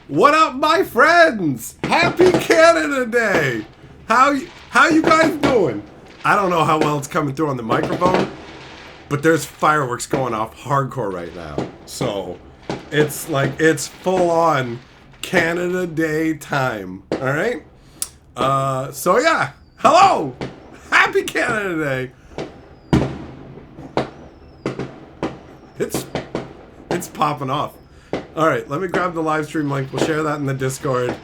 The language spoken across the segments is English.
What up, my friends? Happy Canada Day! How you guys doing? I don't know how well it's coming through on the microphone, but there's fireworks going off hardcore right now. So it's like it's full on Canada Day time. All right. So yeah, hello, Happy Canada Day. It's popping off. All right, let me grab the live stream link. We'll share that in the Discord,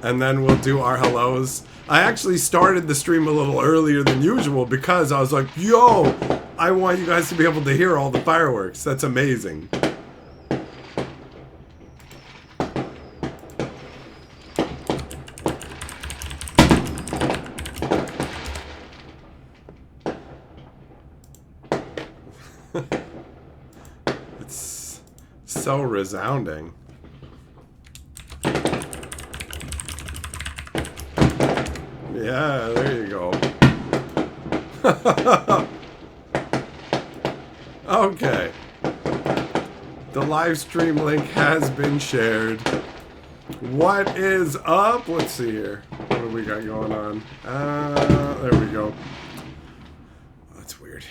and then we'll do our hellos. I actually started the stream a little earlier than usual because I was like, yo, I want you guys to be able to hear all the fireworks. That's amazing. It's so resounding. Yeah, there you go. Okay. The live stream link has been shared. What is up? Let's see here. What do we got going on? There we go. That's weird.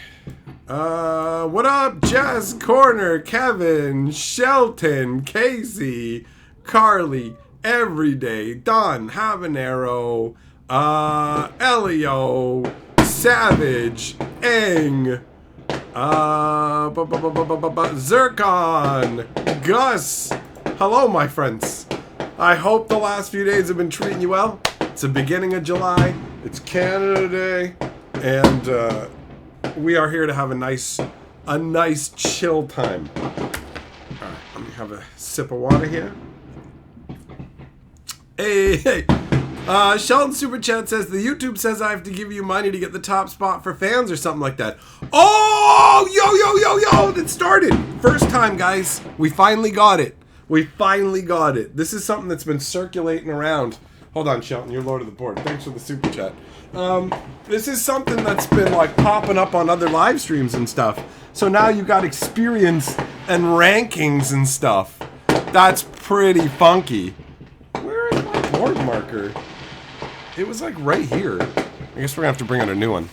What up, Jazz Corner, Kevin, Shelton, Casey, Carly, Everyday, Don Habanero, Elio, Savage, Eng, Zircon, Gus. Hello, my friends. I hope the last few days have been treating you well. It's the beginning of July. It's Canada Day, and we are here to have a nice chill time. All right, let me have a sip of water here. Hey. Sheldon Super Chat says, the YouTube says I have to give you money to get the top spot for fans or something like that. Oh, yo, it started. First time, guys. We finally got it. This is something that's been circulating around. Hold on, Shelton, you're Lord of the Board. Thanks for the Super Chat. This is something that's been like popping up on other live streams and stuff. So now you got experience and rankings and stuff. That's pretty funky. Where is my board marker? It was like right here. I guess we're gonna have to bring out a new one.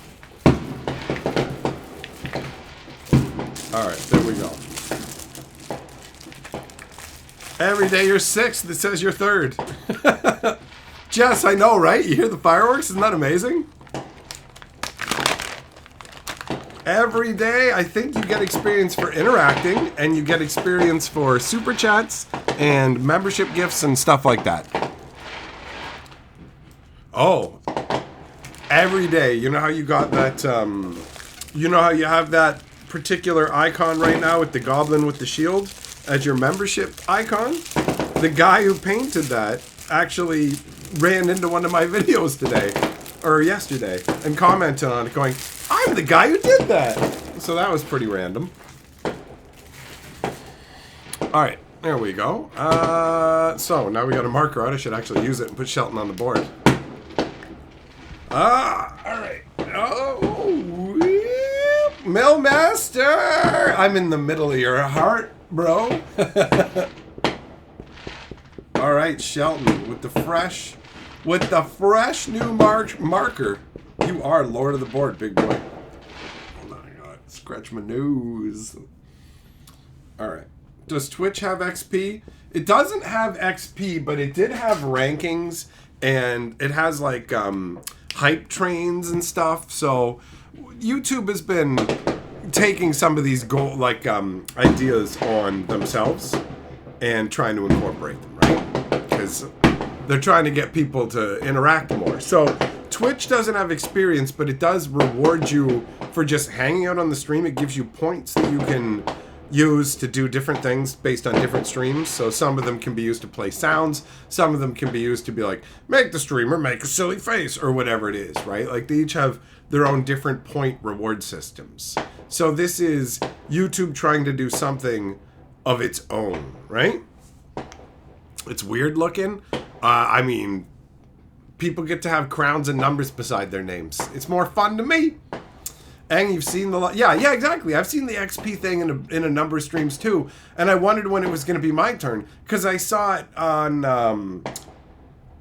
Alright, there we go. Every day you're sixth, it says you're third. Jess, I know, right? You hear the fireworks? Isn't that amazing? Every day, I think you get experience for interacting, and you get experience for super chats and membership gifts and stuff like that. Oh, every day. You know how you got that, you know how you have that particular icon right now with the goblin with the shield as your membership icon? The guy who painted that actually ran into one of my videos today, or yesterday, and commented on it going, I'm the guy who did that! So that was pretty random. Alright, there we go. So now we got a marker out. I should actually use it and put Shelton on the board. Alright. Oh, Millmaster! I'm in the middle of your heart, bro. Alright, Shelton, with the fresh new marker. You are Lord of the Board, big boy. Oh my god, scratch my nose. Alright. Does Twitch have XP? It doesn't have XP, but it did have rankings, and it has like hype trains and stuff. So YouTube has been taking some of these ideas on themselves and trying to incorporate them, right? Because they're trying to get people to interact more. So Twitch doesn't have experience, but it does reward you for just hanging out on the stream. It gives you points that you can use to do different things based on different streams. So some of them can be used to play sounds. Some of them can be used to be like, make the streamer make a silly face or whatever it is, right? Like they each have their own different point reward systems. So this is YouTube trying to do something of its own, right? It's weird looking. I mean, people get to have crowns and numbers beside their names. It's more fun to me. And you've seen the... Yeah, exactly. I've seen the XP thing in a number of streams too. And I wondered when it was going to be my turn. Because I saw it on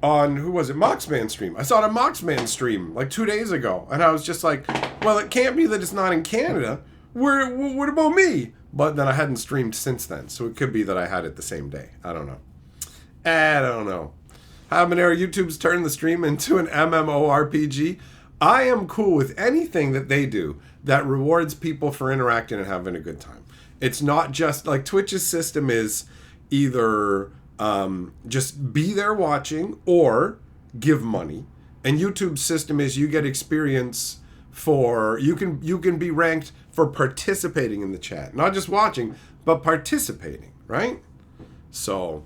who was it? Moxman stream. I saw it on Moxman stream like 2 days ago. And I was just like, well, it can't be that it's not in Canada. What about me? But then I hadn't streamed since then. So it could be that I had it the same day. I don't know. Habanero YouTube's turned the stream into an MMORPG. I am cool with anything that they do that rewards people for interacting and having a good time. It's not just like Twitch's system is either just be there watching or give money. And YouTube's system is you get experience for, you can be ranked for participating in the chat. Not just watching, but participating, right? So,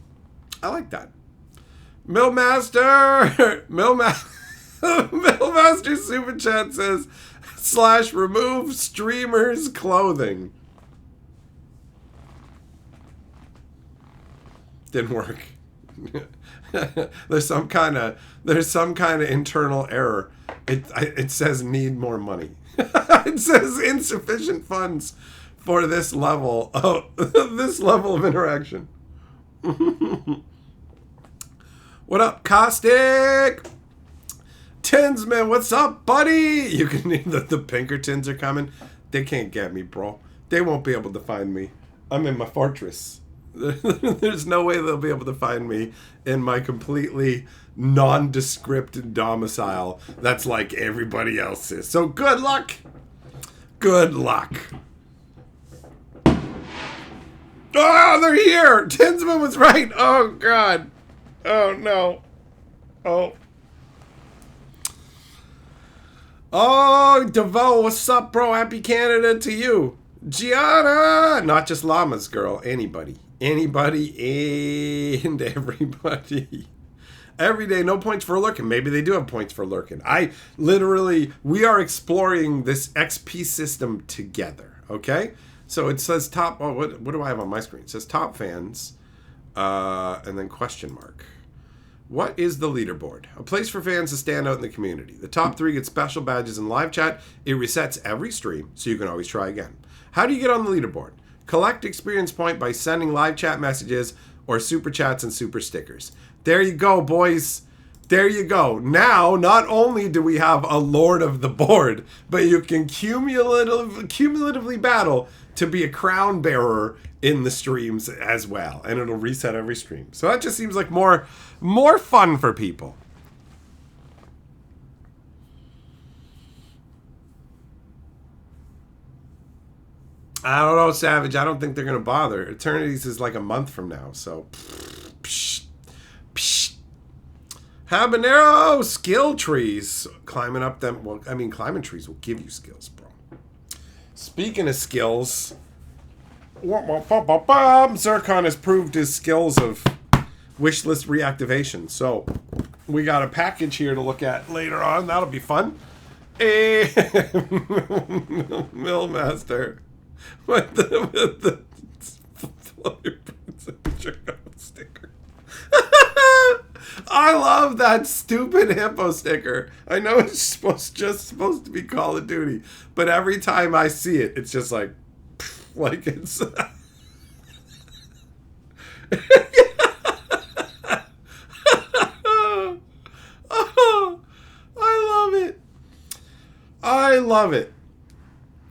I like that. Millmaster Super Chat says, / remove streamers' clothing. Didn't work. There's some kind of internal error. It says need more money. It says insufficient funds for this level of interaction. What up, Caustic? Tinsman, what's up, buddy? You can the Pinkertons are coming. They can't get me, bro. They won't be able to find me. I'm in my fortress. There's no way they'll be able to find me in my completely nondescript domicile that's like everybody else's. So good luck. Good luck. Oh, they're here. Tinsman was right. Oh, God. Oh, no. Oh. Oh, DeVoe, what's up, bro? Happy Canada to you. Gianna! Not just llamas, girl. Anybody. Anybody and everybody. Every day, no points for lurking. Maybe they do have points for lurking. We are exploring this XP system together, okay? So it says top, oh, what do I have on my screen? It says top fans, and then question mark. What is the leaderboard? A place for fans to stand out in the community. The top 3 get special badges in live chat. It resets every stream, so you can always try again. How do you get on the leaderboard? Collect experience point by sending live chat messages or super chats and super stickers. There you go, boys. There you go. Now, not only do we have a Lord of the Board, but you can cumulatively battle to be a crown bearer in the streams as well. And it'll reset every stream. So that just seems like more fun for people. I don't know, Savage. I don't think they're going to bother. Eternities is like a month from now, so... Psh. Habanero skill trees. Climbing up them... Well, I mean, climbing trees will give you skills, bro. Speaking of skills... Zircon has proved his skills of wishlist reactivation. So, we got a package here to look at later on. That'll be fun. Millmaster. With the sticker. I love that stupid hippo sticker. I know it's supposed to be Call of Duty, but every time I see it, it's just like it's. Oh, I love it. I love it.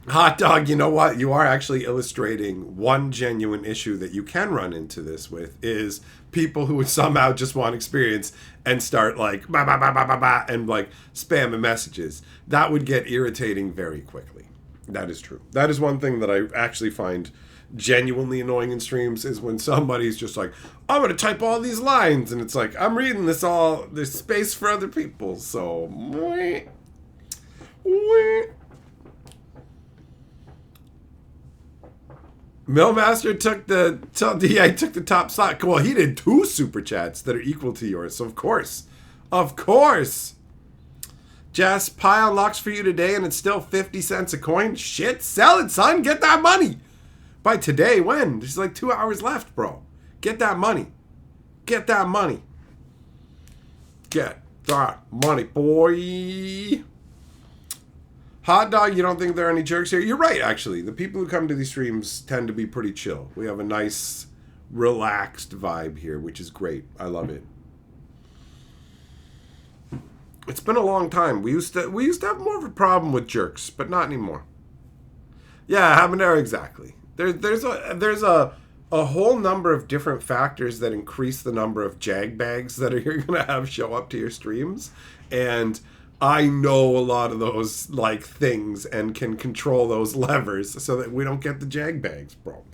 Hot dog, you know what? You are actually illustrating one genuine issue that you can run into this with is people who would somehow just want experience and start like bah, bah, bah, bah, bah, bah, and like spamming messages. That would get irritating very quickly. That is true. That is one thing that I actually find genuinely annoying in streams is when somebody's just like, I'm going to type all these lines. And it's like, I'm reading this all. There's space for other people. So, Millmaster took the top slot. Well, he did 2 super chats that are equal to yours. So, of course. Jess, Pi unlocks for you today and it's still 50 cents a coin. Shit, sell it, son. Get that money. By today, when? There's like 2 hours left, bro. Get that money. Get that money. Get that money, boy. Hot dog, you don't think there are any jerks here? You're right, actually. The people who come to these streams tend to be pretty chill. We have a nice, relaxed vibe here, which is great. I love it. It's been a long time. We used to have more of a problem with jerks, but not anymore. Yeah, habanero, exactly. There's a whole number of different factors that increase the number of jag bags that you're gonna have show up to your streams, and I know a lot of those like things and can control those levers so that we don't get the jag bags, bro.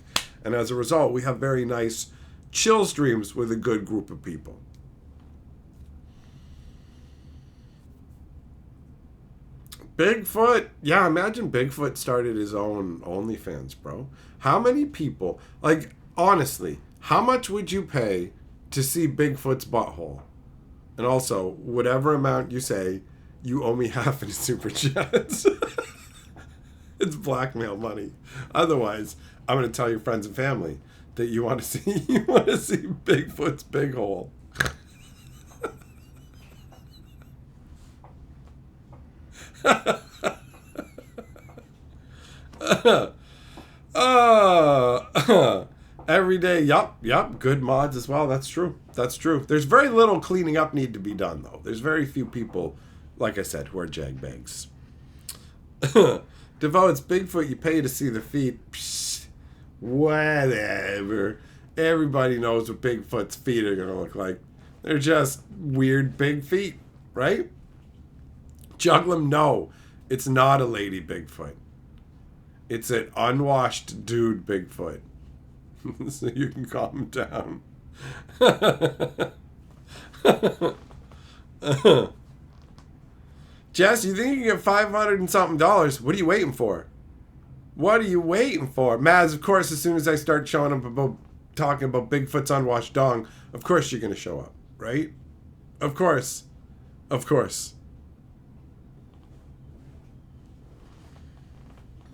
And as a result, we have very nice chill streams with a good group of people. Bigfoot, yeah, imagine Bigfoot started his own OnlyFans, bro. How many people, like, honestly, how much would you pay to see Bigfoot's butthole? And also, whatever amount you say, you owe me half in super chats. It's blackmail money. Otherwise, I'm going to tell your friends and family that you want to see Bigfoot's big hole. Every day, yup, good mods as well. That's true. There's very little cleaning up need to be done, though. There's very few people, like I said, who are jagbags. Devo, it's Bigfoot. You pay to see the feet. Psh, whatever. Everybody knows what Bigfoot's feet are going to look like. They're just weird big feet, right? Juglum, no. It's not a lady Bigfoot. It's an unwashed dude Bigfoot. So you can calm down. Jess, you think you can get $500 and something? What are you waiting for? Maz, of course, as soon as I start showing up about talking about Bigfoot's unwashed dong, of course you're going to show up, right? Of course.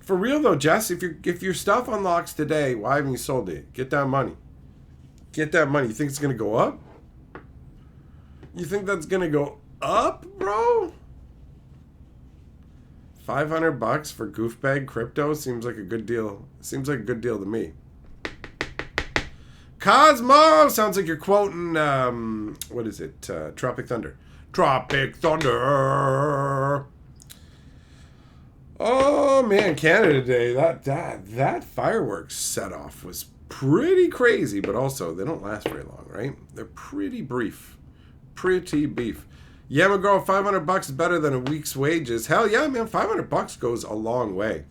For real though, Jess, if your stuff unlocks today, why haven't you sold it? Get that money. You think it's gonna go up? You think that's gonna go up, bro? $500 for goofbag crypto seems like a good deal. To me. Cosmo sounds like you're quoting what is it? Tropic Thunder. Oh man, Canada Day. That fireworks set off was pretty crazy, but also they don't last very long, right? They're pretty brief. Yeah, my girl, $500 is better than a week's wages. Hell yeah, man, $500 goes a long way.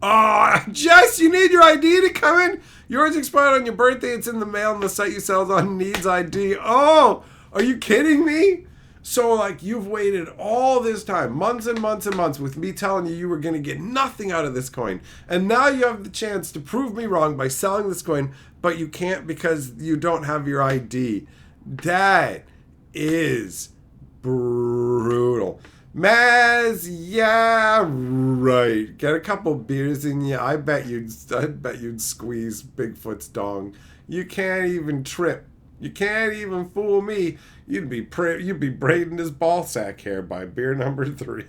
Oh, Jess, you need your ID to come in? Yours expired on your birthday. It's in the mail and the site you sell on needs ID. Oh, are you kidding me? So, like, you've waited all this time, months and months and months, with me telling you were going to get nothing out of this coin. And now you have the chance to prove me wrong by selling this coin, but you can't because you don't have your ID. That is brutal. Maz, yeah, right. Get a couple beers in you. I bet you'd squeeze Bigfoot's dong. You can't even trip. You can't even fool me. You'd be braiding his ball sack hair by beer number 3.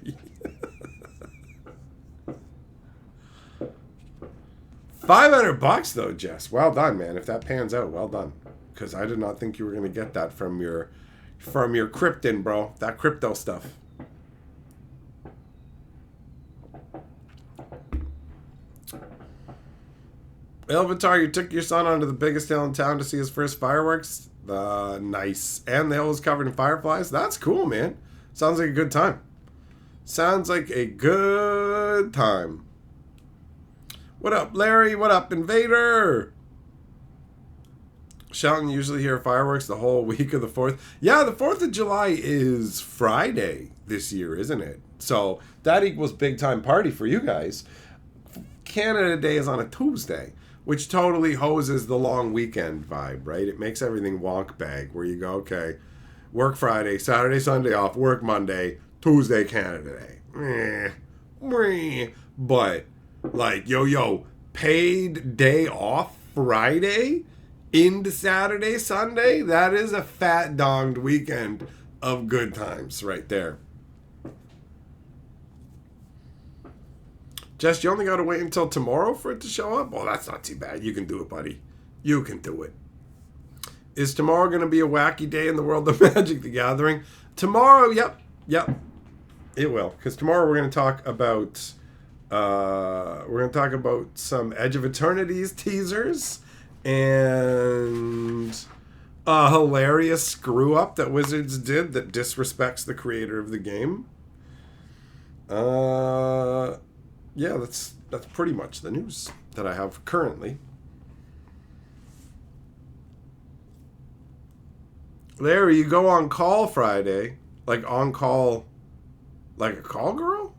$500 though, Jess. Well done, man. If that pans out, well done. Because I did not think you were going to get that from your Krypton, bro. That crypto stuff. Elvitar, you took your son onto the biggest hill in town to see his first fireworks. Nice. And the hill was covered in fireflies. That's cool, man. Sounds like a good time. What up, Larry? What up, Invader? Shelton, usually hear fireworks the whole week of the 4th. Yeah, the 4th of July is Friday this year, isn't it? So that equals big time party for you guys. Canada Day is on a Tuesday, which totally hoses the long weekend vibe, right? It makes everything wonk bag, where you go, okay, work Friday, Saturday, Sunday off, work Monday, Tuesday, Canada Day. But, like, paid day off Friday into Saturday, Sunday, that is a fat donged weekend of good times right there. Jess, you only got to wait until tomorrow for it to show up? Well, that's not too bad. You can do it, buddy. You can do it. Is tomorrow going to be a wacky day in the world of Magic the Gathering? Tomorrow, yep. It will. Because tomorrow we're going to talk about some Edge of Eternity's teasers and a hilarious screw up that Wizards did that disrespects the creator of the game. Yeah, that's pretty much the news that I have currently. Larry, you go on call Friday, like on call, like a call girl?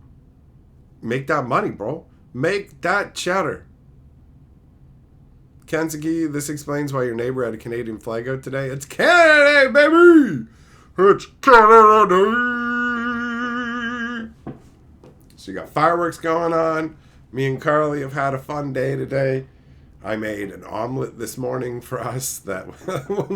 Make that money, bro. Make that cheddar. Kensuke, this explains why your neighbor had a Canadian flag out today. It's Canada Day, baby! It's Canada Day! So you got fireworks going on. Me and Carly have had a fun day today. I made an omelet this morning for us that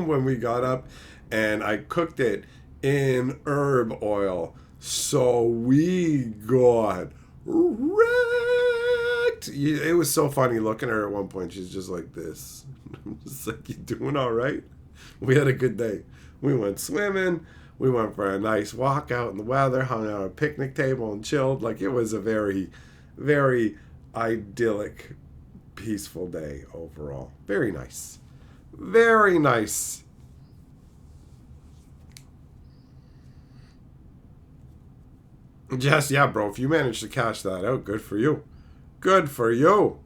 when we got up, and I cooked it in herb oil. So we got wrecked. It was so funny looking at her at one point. She's just like this. I'm just like, you doing all right? We had a good day. We went swimming. We went for a nice walk out in the weather, hung out on a picnic table and chilled. Like, it was a very, very idyllic, peaceful day overall. Very nice. Very nice. Jess, yeah, bro, if you managed to cash that out, good for you. Good for you.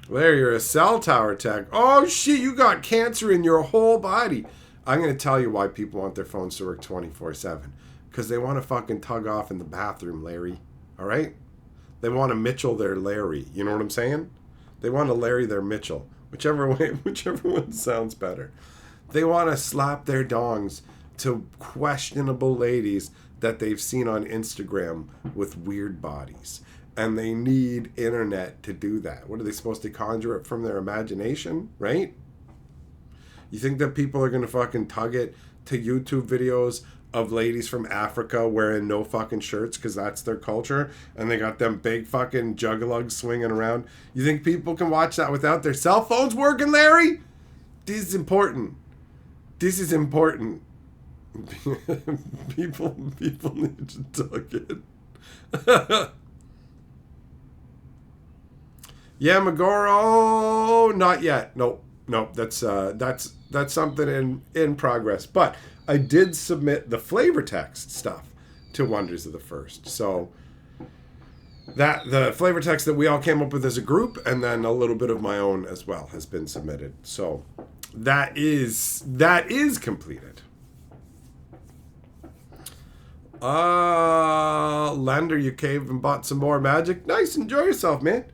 Larry, you're a cell tower tech. Oh, shit, you got cancer in your whole body. I'm going to tell you why people want their phones to work 24/7. Because they want to fucking tug off in the bathroom, Larry. All right? They want to Mitchell their Larry. You know what I'm saying? They want to Larry their Mitchell. Whichever one sounds better. They want to slap their dongs to questionable ladies that they've seen on Instagram with weird bodies. And they need internet to do that. What are they supposed to conjure it from their imagination, right? You think that people are going to fucking tug it to YouTube videos of ladies from Africa wearing no fucking shirts because that's their culture, and they got them big fucking juggalugs swinging around? You think people can watch that without their cell phones working, Larry? This is important. This is important. people need to tug it. Yeah, Magoro, not yet. Nope. That's something in progress. But I did submit the flavor text stuff to Wonders of the First. So that the flavor text that we all came up with as a group, and then a little bit of my own as well, has been submitted. So that is completed. Lander, you caved and bought some more Magic. Nice, enjoy yourself, man.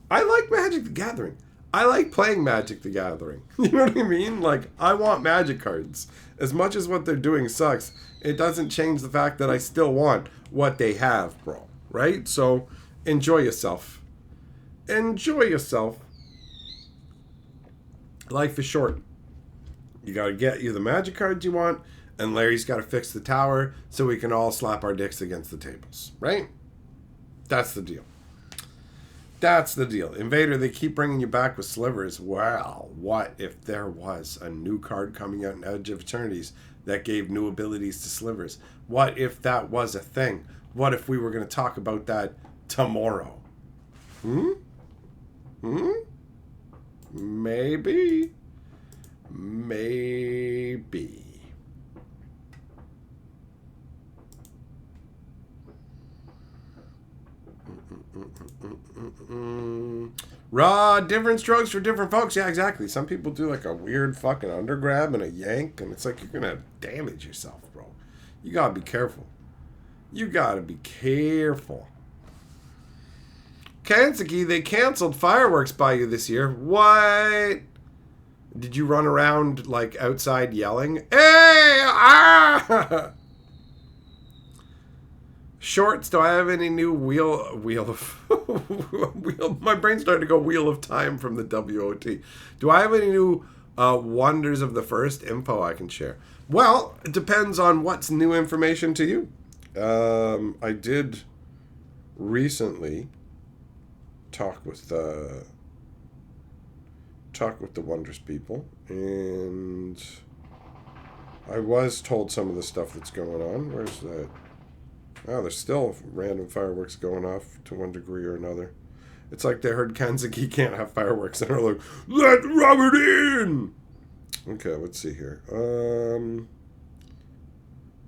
I like Magic the Gathering. I like playing Magic the Gathering. You know what I mean? Like, I want Magic cards. As much as what they're doing sucks, it doesn't change the fact that I still want what they have, bro. Right? So, enjoy yourself. Enjoy yourself. Life is short. You gotta get you the Magic cards you want, and Larry's gotta fix the tower so we can all slap our dicks against the tables. Right? That's the deal. That's the deal. Invader, they keep bringing you back with slivers. Wow, what if there was a new card coming out in Edge of Eternities that gave new abilities to slivers? What if that was a thing? What if we were going to talk about that tomorrow? Maybe. Maybe. Raw, different strokes for different folks. Yeah, exactly. Some people do like a weird fucking undergrab and a yank, and it's like you're gonna damage yourself, bro. You gotta be careful. You gotta be careful. Kansuki, they canceled fireworks by you this year. What? Did you run around like outside yelling? Hey! Ah! Shorts, do I have any new wheel of my brain's starting to go Wheel of Time from the WOT. Do I have any new Wonders of the First info I can share? Well, it depends on what's new information to you. I did recently talk with the Wonders people, and I was told some of the stuff that's going on. Where's that? Oh, there's still random fireworks going off to one degree or another. It's like they heard Kanzaki can't have fireworks and are like, let Robert in! Okay, let's see here.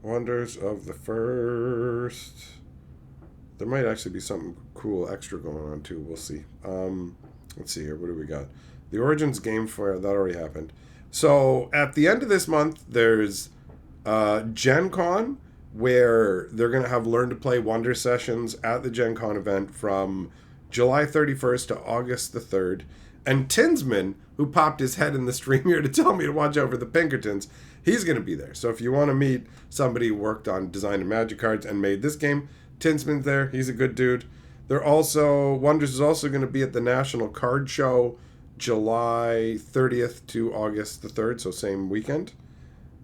Wonders of the First. There might actually be something cool extra going on too. We'll see. Let's see here. What do we got? The Origins Game Fair, that already happened. So at the end of this month, there's Gen Con, where they're going to have Learn to Play Wonder sessions at the Gen Con event from July 31st to August the 3rd. And Tinsman, who popped his head in the stream here to tell me to watch out for the Pinkertons, he's going to be there. So if you want to meet somebody who worked on designing Magic cards and made this game, Tinsman's there. He's a good dude. Wonders is also going to be at the National Card Show July 30th to August the 3rd, so same weekend.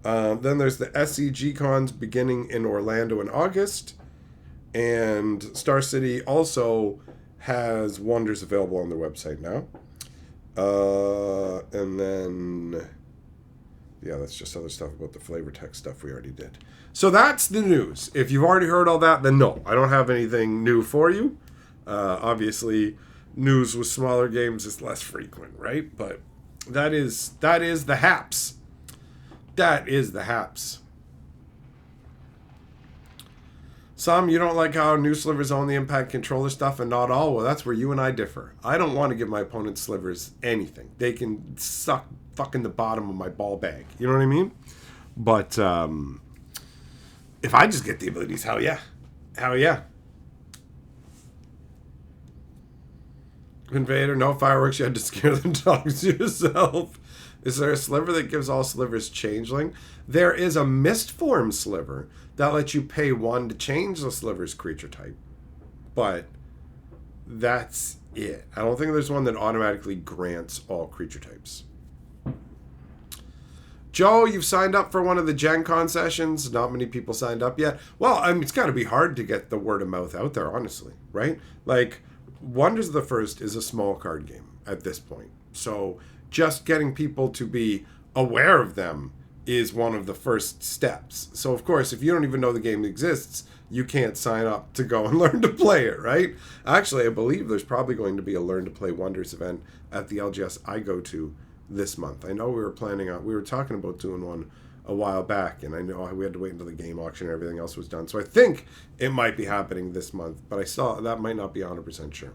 Then there's the SEG cons beginning in Orlando in August. And Star City also has Wonders available on their website now. And then, yeah, that's just other stuff about the flavor text stuff we already did. So that's the news. If you've already heard all that, then no, I don't have anything new for you. Obviously, news with smaller games is less frequent, right? But that is the haps. That is the haps. Some, you don't like how new slivers only impact controller stuff and not all. Well, that's where you and I differ. I don't want to give my opponent's slivers anything. They can suck fucking the bottom of my ball bag. You know what I mean? But if I just get the abilities, hell yeah. Hell yeah. Invader, no fireworks. You had to scare the dogs yourself. Is there a sliver that gives all slivers changeling? There is a mist form sliver that lets you pay 1 to change the sliver's creature type. But that's it. I don't think there's one that automatically grants all creature types. Joe, you've signed up for one of the Gen Con sessions. Not many people signed up yet. Well, I mean, it's got to be hard to get the word of mouth out there, honestly, right? Like, Wonders of the First is a small card game at this point. So just getting people to be aware of them is one of the first steps. So, of course, if you don't even know the game exists, you can't sign up to go and learn to play it, right? Actually, I believe there's probably going to be a Learn to Play Wonders event at the LGS I go to this month. I know we were talking about doing one a while back, and I know we had to wait until the game auction and everything else was done. So I think it might be happening this month, but I saw that might not be 100% sure.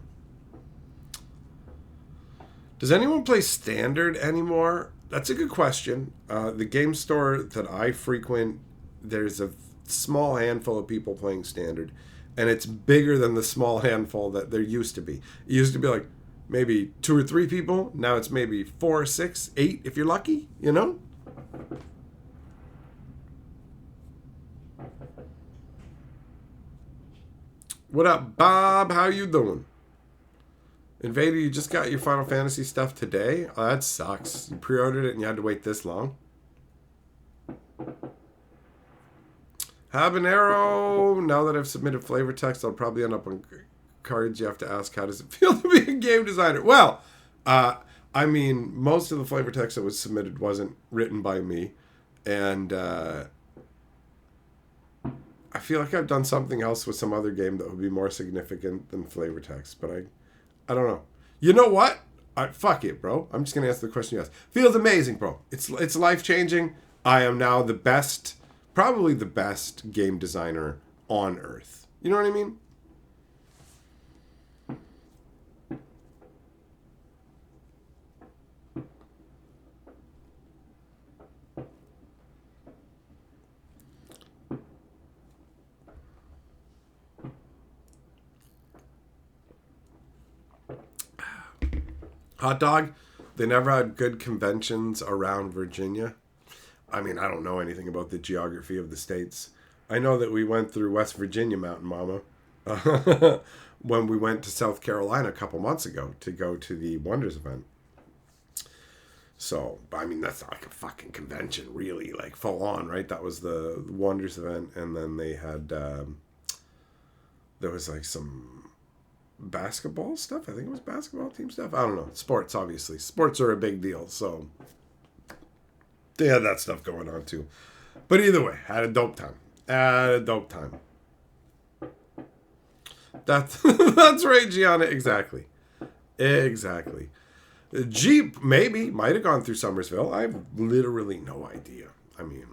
Does anyone play Standard anymore? That's a good question. The game store that I frequent, there's a small handful of people playing Standard, and it's bigger than the small handful that there used to be. It used to be like maybe 2 or 3 people. Now it's maybe 4, 6, 8 if you're lucky, you know? What up, Bob? How you doing? Invader, you just got your Final Fantasy stuff today? Oh, that sucks. You pre-ordered it and you had to wait this long? Habanero, now that I've submitted flavor text, I'll probably end up on cards. You have to ask, how does it feel to be a game designer? Well, I mean, most of the flavor text that was submitted wasn't written by me. And I feel like I've done something else with some other game that would be more significant than flavor text. But I don't know. You know what? Fuck it, bro. I'm just going to answer the question you asked. Feels amazing, bro. It's life-changing. I am now the best, probably the best game designer on Earth. You know what I mean? Hot dog, they never had good conventions around Virginia. I mean, I don't know anything about the geography of the states. I know that we went through West Virginia, Mountain Mama, when we went to South Carolina a couple months ago to go to the Wonders event. So, I mean, that's not like a fucking convention, really, like full on, right? That was the Wonders event, and then they had There was like some basketball stuff. I think it was basketball team stuff. I don't know. Sports, obviously. Sports are a big deal, so they had that stuff going on too. But either way, had a dope time. That's that's right, Gianna. Exactly. Jeep might have gone through Somersville. I have literally no idea. I mean,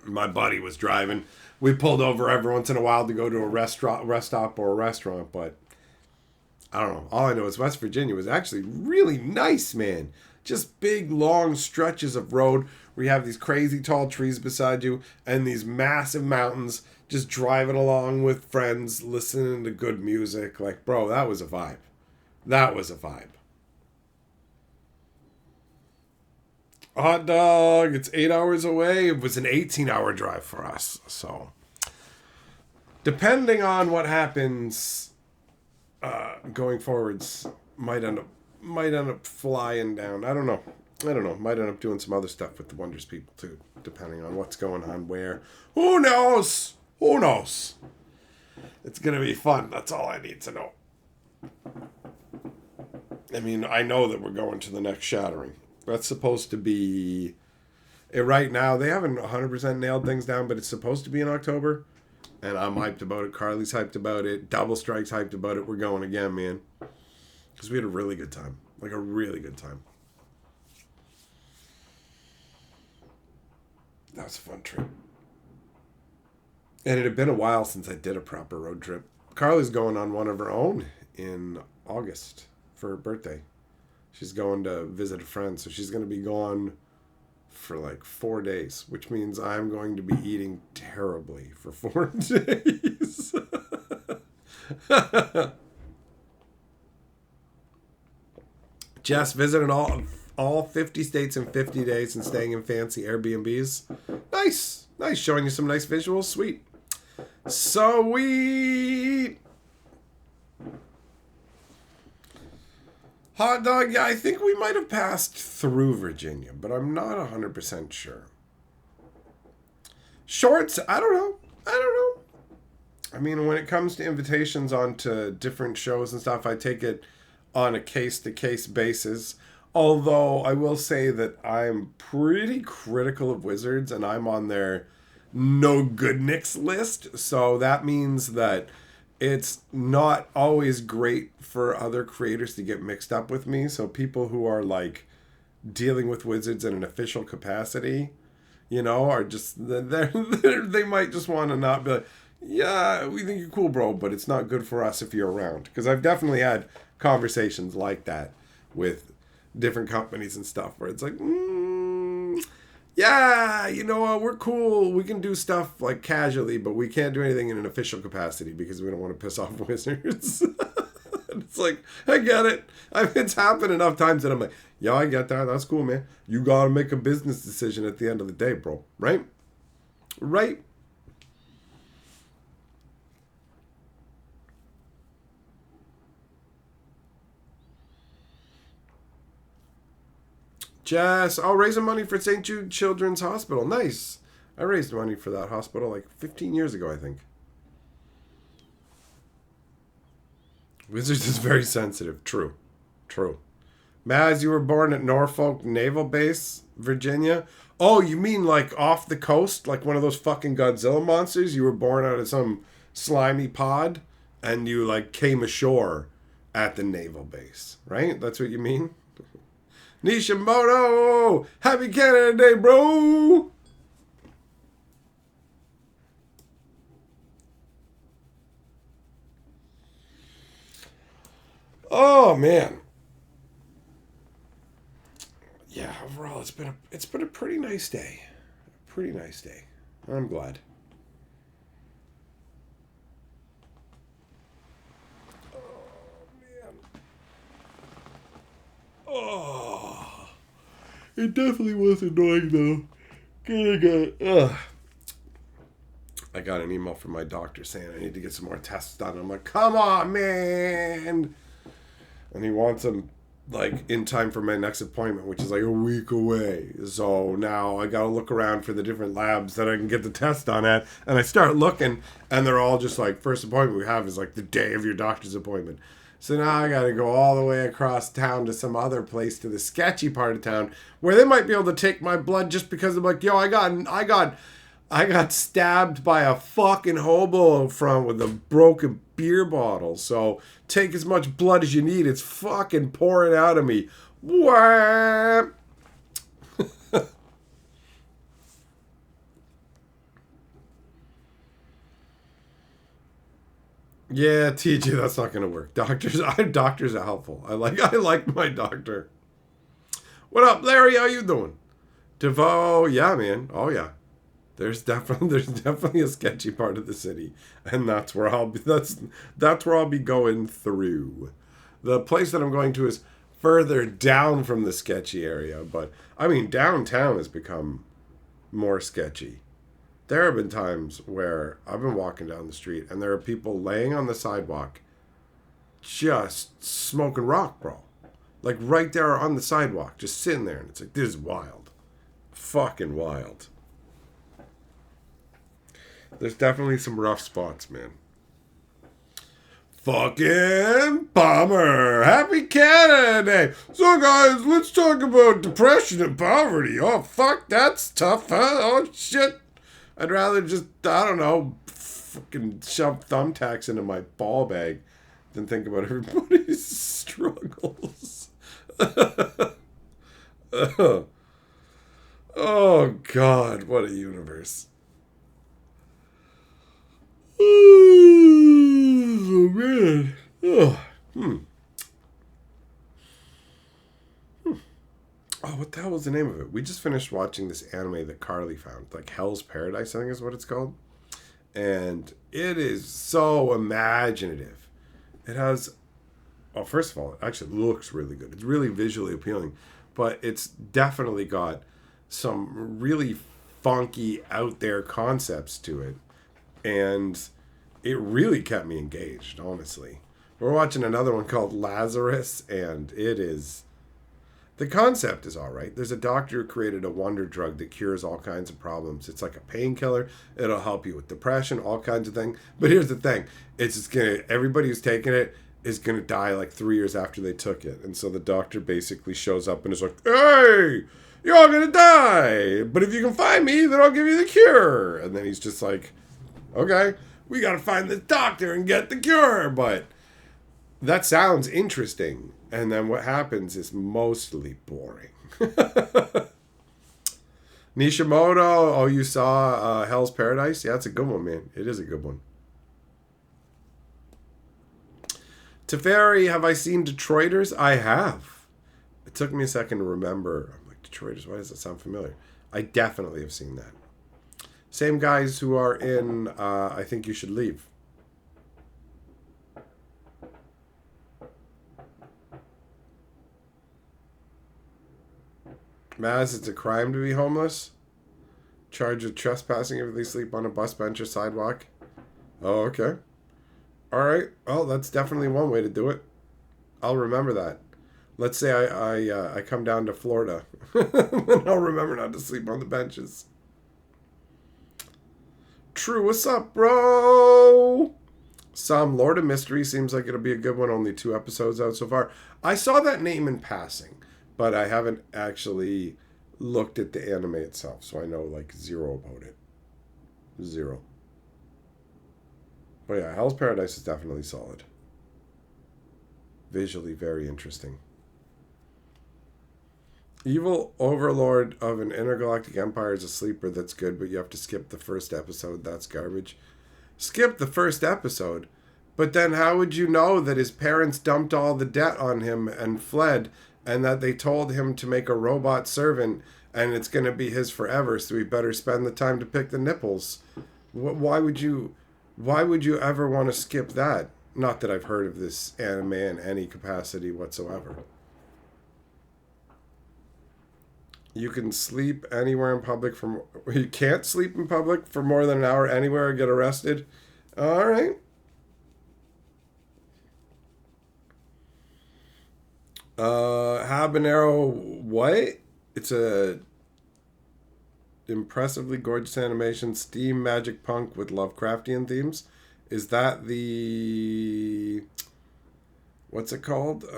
my buddy was driving. We pulled over every once in a while to go to a rest stop or a restaurant, but I don't know. All I know is West Virginia was actually really nice, man. Just big, long stretches of road where you have these crazy tall trees beside you and these massive mountains, just driving along with friends, listening to good music. Like, bro, that was a vibe. Hot dog, it's 8 hours away. It was an 18-hour drive for us. So, depending on what happens going forwards, might end up flying down. I don't know. Might end up doing some other stuff with the Wonders people too, depending on what's going on where. Who knows? It's gonna be fun. That's all I need to know. I mean, I know that we're going to the next Shattering. That's supposed to be... Right now, they haven't 100% nailed things down, but it's supposed to be in October. And I'm hyped about it. Carly's hyped about it. Double Strike's hyped about it. We're going again, man. Because we had a really good time. Like, a really good time. That was a fun trip. And it had been a while since I did a proper road trip. Carly's going on one of her own in August for her birthday. She's going to visit a friend, so she's going to be gone for like 4 days, which means I'm going to be eating terribly for 4 days. Jess visited all 50 states in 50 days and staying in fancy Airbnbs. Nice. Showing you some nice visuals. Sweet. Sweet. Hot dog, yeah, I think we might have passed through Virginia, but I'm not 100% sure. Shorts, I don't know. I mean, when it comes to invitations onto different shows and stuff, I take it on a case-to-case basis. Although, I will say that I'm pretty critical of Wizards, and I'm on their no good Knicks list. So that means that it's not always great for other creators to get mixed up with me. So people who are like dealing with Wizards in an official capacity, you know, are just, they might just want to not be like, yeah, we think you're cool, bro, but it's not good for us if you're around. Because I've definitely had conversations like that with different companies and stuff where it's like, yeah, you know what, we're cool. We can do stuff like casually, but we can't do anything in an official capacity because we don't want to piss off Wizards. It's like, I get it. It's happened enough times that I'm like, yeah, I get that. That's cool, man. You got to make a business decision at the end of the day, bro. Right? Jess, raising money for St. Jude Children's Hospital. Nice. I raised money for that hospital like 15 years ago, I think. Wizards is very sensitive. True. Maz, you were born at Norfolk Naval Base, Virginia. Oh, you mean like off the coast? Like one of those fucking Godzilla monsters? You were born out of some slimy pod and you like came ashore at the naval base, right? That's what you mean? Nishimoto! Happy Canada Day, bro! Oh, man. Yeah, overall, it's been a pretty nice day. I'm glad. Oh, it definitely was annoying though. I got an email from my doctor saying I need to get some more tests done. I'm like, come on, man. And he wants them like in time for my next appointment, which is like a week away. So now I gotta look around for the different labs that I can get the test done at, and I start looking, and they're all just like, first appointment we have is like the day of your doctor's appointment. So now I gotta go all the way across town to some other place, to the sketchy part of town, where they might be able to take my blood just because I'm like, yo, I got stabbed by a fucking hobo in front with a broken beer bottle. So take as much blood as you need. It's fucking pouring out of me. What? Yeah, TJ, that's not gonna work. Doctors are helpful. I like my doctor. What up, Larry? How you doing? DeVoe, yeah, man. Oh yeah. There's definitely a sketchy part of the city, and that's where I'll be going through. The place that I'm going to is further down from the sketchy area, but I mean downtown has become more sketchy. There have been times where I've been walking down the street and there are people laying on the sidewalk just smoking rock, bro. Like right there on the sidewalk, just sitting there, and it's like, this is wild. Fucking wild. There's definitely some rough spots, man. Fucking bummer. Happy Canada Day. So, guys, let's talk about depression and poverty. Oh, fuck, that's tough, huh? Oh, shit. I'd rather just, I don't know, fucking shove thumbtacks into my ball bag than think about everybody's struggles. Oh, God, what a universe. Oh, man. Oh, Oh, what the hell was the name of it? We just finished watching this anime that Carly found. Like Hell's Paradise, I think is what it's called. And it is so imaginative. It has... Well, first of all, it actually looks really good. It's really visually appealing. But it's definitely got some really funky, out there concepts to it. And it really kept me engaged, honestly. We're watching another one called Lazarus, and it is... The concept is all right. There's a doctor who created a wonder drug that cures all kinds of problems. It's like a painkiller. It'll help you with depression, all kinds of things. But here's the thing. It's just everybody who's taking it is going to die like 3 years after they took it. And so the doctor basically shows up and is like, hey, you're all going to die. But if you can find me, then I'll give you the cure. And then he's just like, okay, we got to find the doctor and get the cure. But that sounds interesting. And then what happens is mostly boring. Nishimoto, oh, you saw Hell's Paradise? Yeah, it's a good one, man. It is a good one. Teferi, have I seen Detroiters? I have. It took me a second to remember. I'm like, Detroiters, why does that sound familiar? I definitely have seen that. Same guys who are in I Think You Should Leave. Maz, it's a crime to be homeless? Charged with trespassing if they sleep on a bus bench or sidewalk? Oh, okay. Alright, well, that's definitely one way to do it. I'll remember that. Let's say I come down to Florida. And I'll remember not to sleep on the benches. True, what's up, bro? Some Lord of Mystery seems like it'll be a good one. Only 2 episodes out so far. I saw that name in passing, but I haven't actually looked at the anime itself, so I know like zero about it. Zero. But yeah, Hell's Paradise is definitely solid. Visually very interesting. Evil overlord of an intergalactic empire is a sleeper that's good, but you have to skip the first episode. That's garbage. Skip the first episode? But then how would you know that his parents dumped all the debt on him and fled, and that they told him to make a robot servant and it's going to be his forever, so he better spend the time to pick the nipples? Why would you ever want to skip that? Not that I've heard of this anime in any capacity whatsoever. You can sleep anywhere in public you can't sleep in public for more than an hour anywhere or get arrested? All right. Habanero, what? It's a impressively gorgeous animation, steam magic punk with Lovecraftian themes. Is that the what's it called? I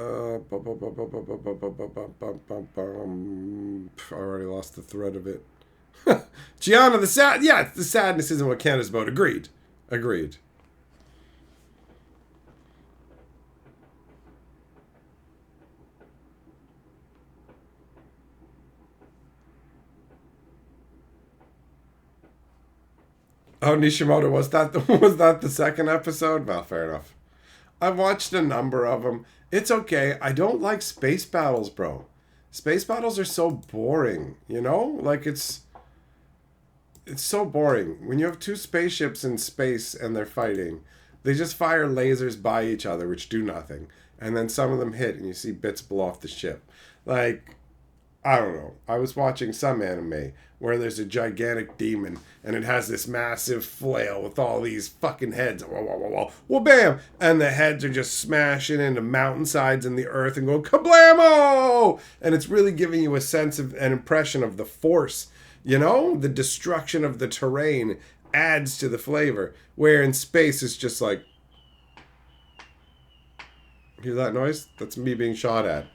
already lost the thread of it. Gianna, the sad. Yeah, the sadness isn't what Canada's about. Agreed. Agreed. Oh, Nishimoto, was that the second episode? Well, fair enough. I've watched a number of them. It's okay. I don't like space battles, bro. Space battles are so boring, you know? Like it's so boring. When you have two spaceships in space and they're fighting, they just fire lasers by each other which do nothing. And then some of them hit and you see bits blow off the ship. Like I don't know. I was watching some anime where there's a gigantic demon and it has this massive flail with all these fucking heads. Whoa, whoa, whoa, whoa. Well, bam! And the heads are just smashing into mountainsides in the earth and going kablamo! And it's really giving you a sense of an impression of the force. You know? The destruction of the terrain adds to the flavor. Where in space it's just like, hear that noise? That's me being shot at.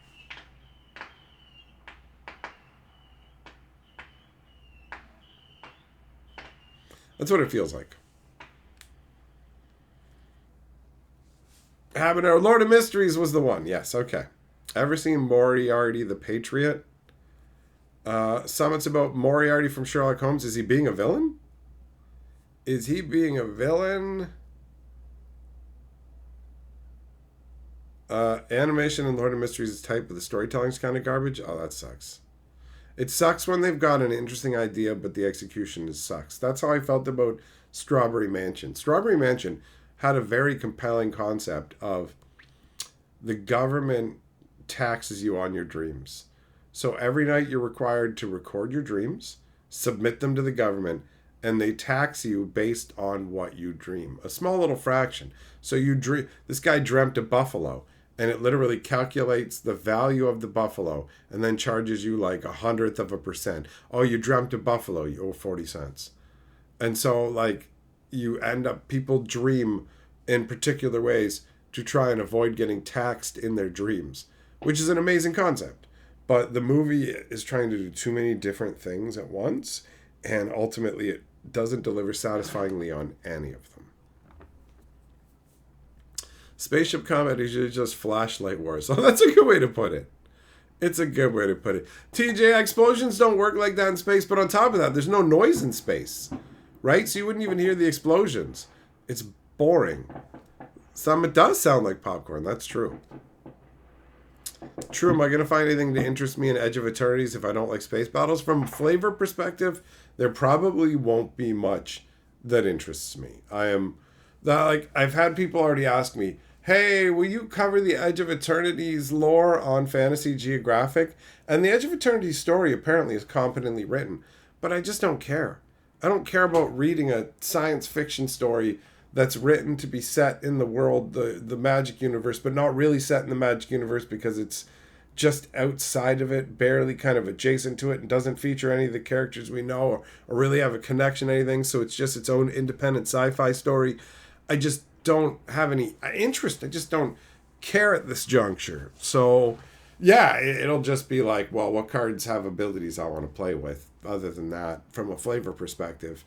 That's what it feels like. Habanero, Lord of Mysteries was the one. Yes, okay. Ever seen Moriarty the Patriot? Summit's about Moriarty from Sherlock Holmes. Is he being a villain? Is he being a villain? Animation in Lord of Mysteries is tight, but the storytelling's kind of garbage. Oh, that sucks. It sucks when they've got an interesting idea, but the execution is sucks. That's how I felt about Strawberry Mansion. Strawberry Mansion had a very compelling concept of the government taxes you on your dreams. So every night you're required to record your dreams, submit them to the government, and they tax you based on what you dream. A small little fraction. So you dream. This guy dreamt a buffalo, and it literally calculates the value of the buffalo and then charges you like 100th of a%. Oh, you dreamt a buffalo, you owe 40 cents. And so like you end up, people dream in particular ways to try and avoid getting taxed in their dreams, which is an amazing concept. But the movie is trying to do too many different things at once, and ultimately it doesn't deliver satisfyingly on any of them. Spaceship combat is just flashlight wars. Oh, that's a good way to put it. It's a good way to put it. TJ, explosions don't work like that in space, but on top of that, there's no noise in space, right? So you wouldn't even hear the explosions. It's boring. Some it does sound like popcorn. That's true. True, am I going to find anything to interest me in Edge of Eternities if I don't like space battles? From a flavor perspective, there probably won't be much that interests me. I've had people already ask me, hey, will you cover the Edge of Eternity's lore on Fantasy Geographic? And the Edge of Eternity's story apparently is competently written, but I just don't care. I don't care about reading a science fiction story that's written to be set in the world, the magic universe, but not really set in the magic universe because it's just outside of it, barely kind of adjacent to it, and doesn't feature any of the characters we know or really have a connection to anything. So it's just its own independent sci-fi story. I just don't have any interest. I just don't care at this juncture. So yeah, it'll just be like, well, what cards have abilities I want to play with? Other than that, from a flavor perspective,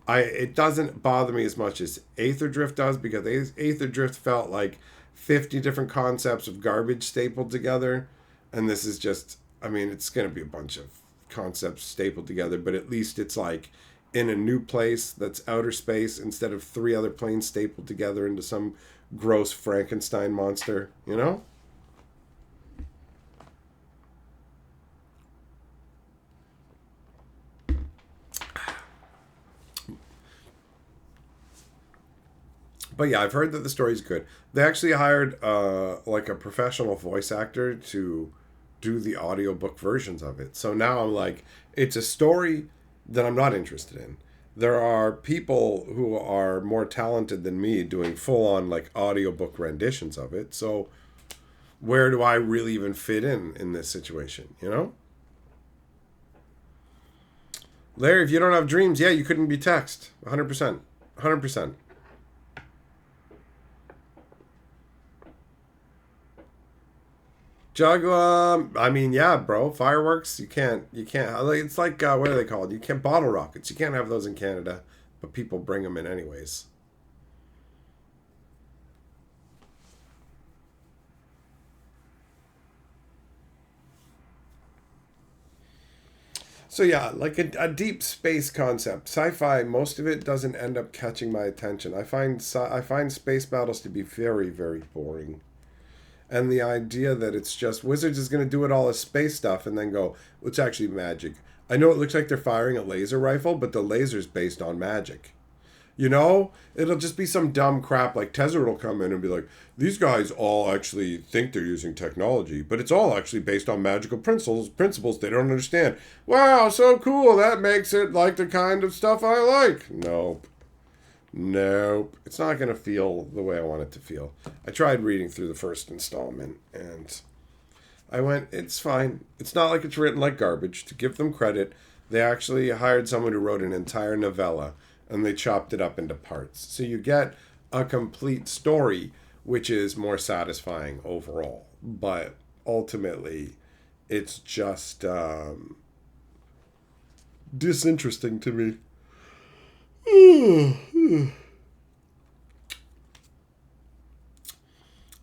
it doesn't bother me as much as Aether Drift does, because Aether Drift felt like 50 different concepts of garbage stapled together, and this is just, I mean, it's going to be a bunch of concepts stapled together, but at least it's like in a new place that's outer space instead of three other planes stapled together into some gross Frankenstein monster, you know? But yeah, I've heard that the story's good. They actually hired like a professional voice actor to do the audiobook versions of it. So now I'm like, it's a story that I'm not interested in. There are people who are more talented than me doing full on like audiobook renditions of it. So Where do I really even fit in this situation, you know? Larry, if you don't have dreams, yeah, you couldn't be text. 100%. 100%. Juggle, I mean, yeah, bro. Fireworks, you can't. Like, it's like, what are they called? You can't, bottle rockets. You can't have those in Canada, but people bring them in anyways. So yeah, like a deep space concept, sci-fi. Most of it doesn't end up catching my attention. I find space battles to be very very boring, and the idea that it's just Wizards is going to do it all as space stuff and then go, well, it's actually magic. I know it looks like they're firing a laser rifle, but the laser's based on magic. You know, it'll just be some dumb crap like Tezzeret will come in and be like, these guys all actually think they're using technology, but it's all actually based on magical principles they don't understand. Wow, so cool. That makes it like the kind of stuff I like. Nope. Nope. It's not going to feel the way I want it to feel. I tried reading through the first installment and I went, it's fine. It's not like it's written like garbage. To give them credit, they actually hired someone who wrote an entire novella and they chopped it up into parts. So you get a complete story, which is more satisfying overall. But ultimately, it's just disinteresting to me.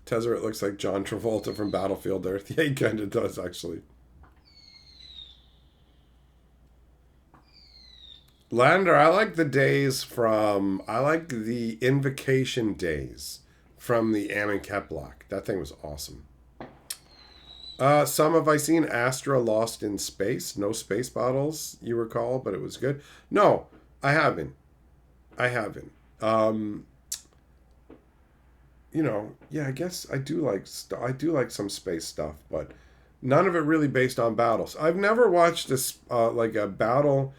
Tezzeret looks like John Travolta from Battlefield Earth. Yeah, he kind of does, actually. Lander, I like the Invocation days from the Amonkhet block. That thing was awesome. Some have I seen Astra Lost in Space? No space bottles, you recall, but it was good. No, I haven't. I haven't. Yeah, I guess I do like some space stuff, but none of it really based on battles. I've never watched this like a battle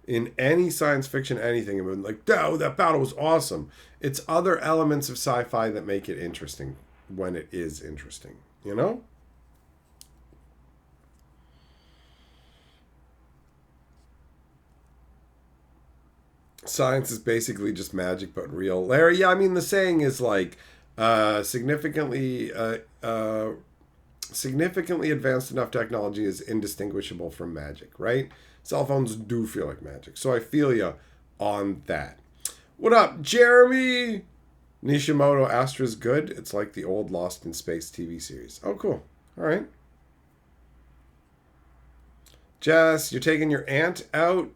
in any science fiction anything and been like, oh, that battle was awesome. It's other elements of sci-fi that make it interesting when it is interesting, you know? Science is basically just magic but real. Larry, yeah, I mean the saying is like significantly significantly advanced enough technology is indistinguishable from magic, right? Cell phones do feel like magic. So I feel you on that. What up, Jeremy? Nishimoto Astra's good. It's like the old Lost in Space TV series. Oh, cool. All right. Jess, you're taking your aunt out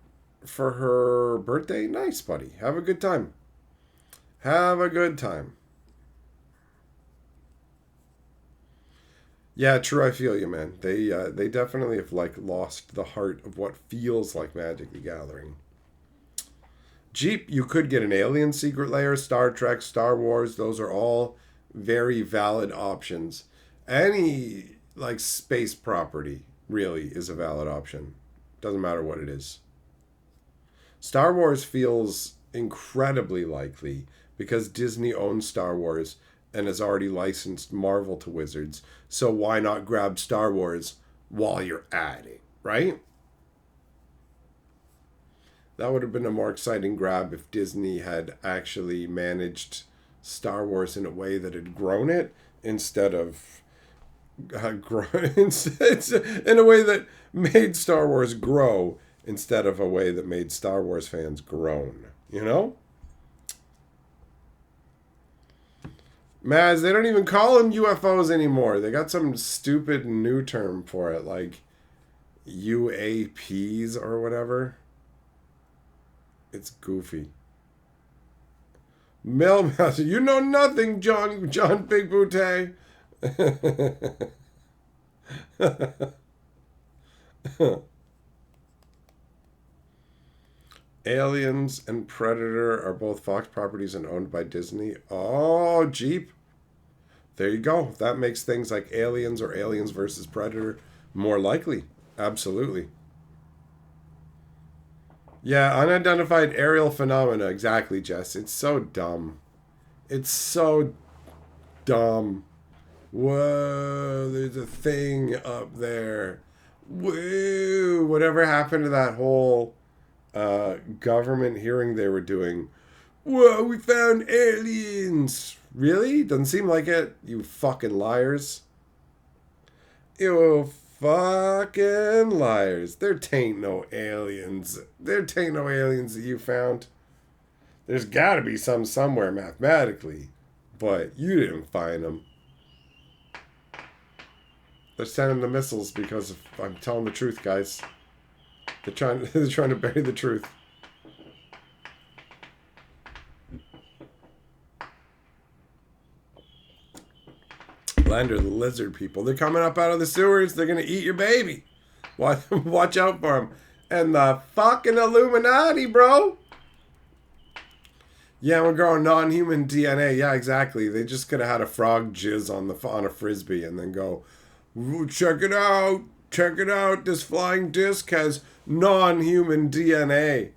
for her birthday? Nice, buddy. Have a good time. Have a good time. Yeah, true. I feel you, man. They definitely have like lost the heart of what feels like Magic the Gathering. Jeep, you could get an Alien Secret Lair, Star Trek, Star Wars. Those are all very valid options. Any like space property really is a valid option. Doesn't matter what it is. Star Wars feels incredibly likely because Disney owns Star Wars and has already licensed Marvel to Wizards. So why not grab Star Wars while you're at it, right? That would have been a more exciting grab if Disney had actually managed Star Wars in a way that had grown it instead of grown in a way that made Star Wars grow instead of a way that made Star Wars fans groan. You know? Maz, they don't even call them UFOs anymore. They got some stupid new term for it, like UAPs or whatever. It's goofy. Mailmaster, you know nothing, John Big Booty. Aliens and Predator are both Fox properties and owned by Disney. Oh, Jeep. There you go. That makes things like Aliens or Aliens versus Predator more likely. Absolutely. Yeah, unidentified aerial phenomena. Exactly, Jess. It's so dumb. It's so dumb Whoa, there's a thing up there. Whoa, whatever happened to that whole government hearing they were doing? Whoa, we found aliens. Really? Doesn't seem like it, you fucking liars. You fucking liars. There tain't no aliens. There tain't no aliens that you found. There's gotta be some somewhere mathematically, but you didn't find them. They're sending the missiles because I'm telling the truth, guys. They're trying to bury the truth. Lander, the lizard people. They're coming up out of the sewers. They're going to eat your baby. Watch out for them. And the fucking Illuminati, bro. Yeah, we're growing non-human DNA. Yeah, exactly. They just could have had a frog jizz on a frisbee and then go, check it out. Check it out. This flying disc has non-human DNA.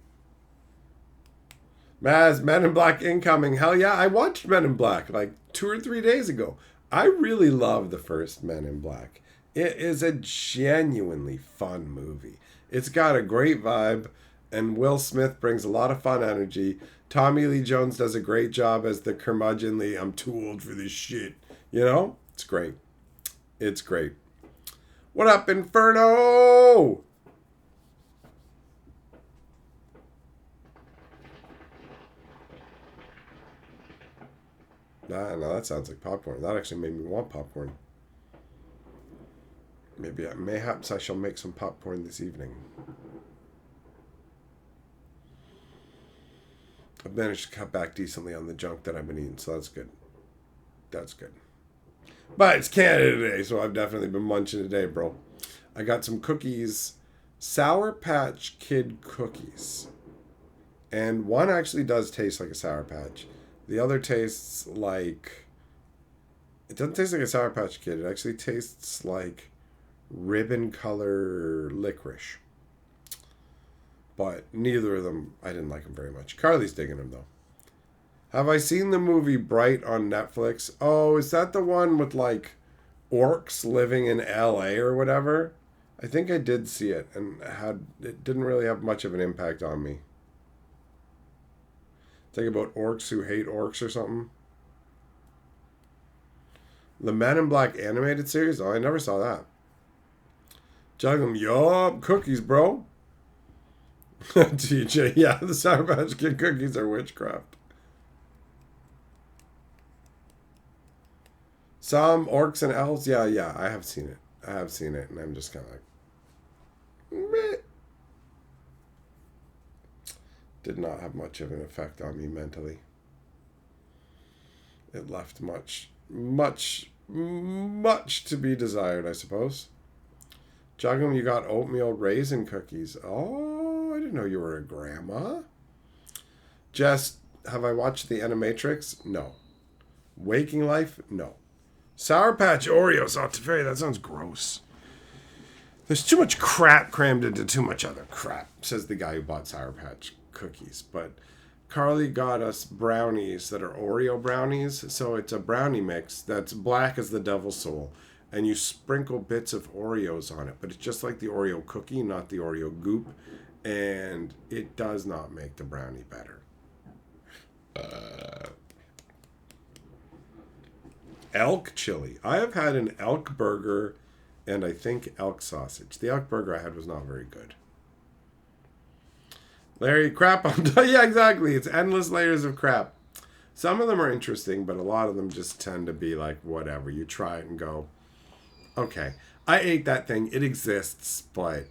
Maz, Men in Black incoming. Hell yeah, I watched Men in Black like 2 or 3 days ago. I really love the first Men in Black. It is a genuinely fun movie. It's got a great vibe, and Will Smith brings a lot of fun energy. Tommy Lee Jones does a great job as the curmudgeonly, I'm too old for this shit. You know? It's great. It's great. What up, Inferno? No, that sounds like popcorn. That actually made me want popcorn. Mayhaps I shall make some popcorn this evening. I've managed to cut back decently on the junk that I've been eating, so that's good. That's good. But it's Canada Day, so I've definitely been munching today, bro. I got some cookies, Sour Patch Kid cookies. And one actually does taste like a Sour Patch. The other tastes like... It doesn't taste like a Sour Patch Kid. It actually tastes like ribbon color licorice. But neither of them, I didn't like them very much. Carly's digging them, though. Have I seen the movie Bright on Netflix? Oh, is that the one with, like, orcs living in L.A. or whatever? I think I did see it, and it didn't really have much of an impact on me. Think about orcs who hate orcs or something. The Men in Black animated series? Oh, I never saw that. Jug them, yup, cookies, bro. TJ, yeah, the Sour Patch Kid cookies are witchcraft. Some orcs and elves, yeah, I have seen it. And I'm just kind of like, meh. Did not have much of an effect on me mentally. It left much to be desired, I suppose. Juggum, you got oatmeal raisin cookies. Oh, I didn't know you were a grandma. Jess, have I watched The Animatrix? No. Waking Life? No. Sour Patch Oreos. Oh, Teferi, that sounds gross. There's too much crap crammed into too much other crap, says the guy who bought Sour Patch cookies. But Carly got us brownies that are Oreo brownies. So it's a brownie mix that's black as the devil's soul. And you sprinkle bits of Oreos on it. But it's just like the Oreo cookie, not the Oreo goop. And it does not make the brownie better. Elk chili. I have had an elk burger and I think elk sausage. The elk burger I had was not very good. Larry, crap on... Yeah, exactly. It's endless layers of crap. Some of them are interesting, but a lot of them just tend to be like, whatever. You try it and go, okay, I ate that thing. It exists, but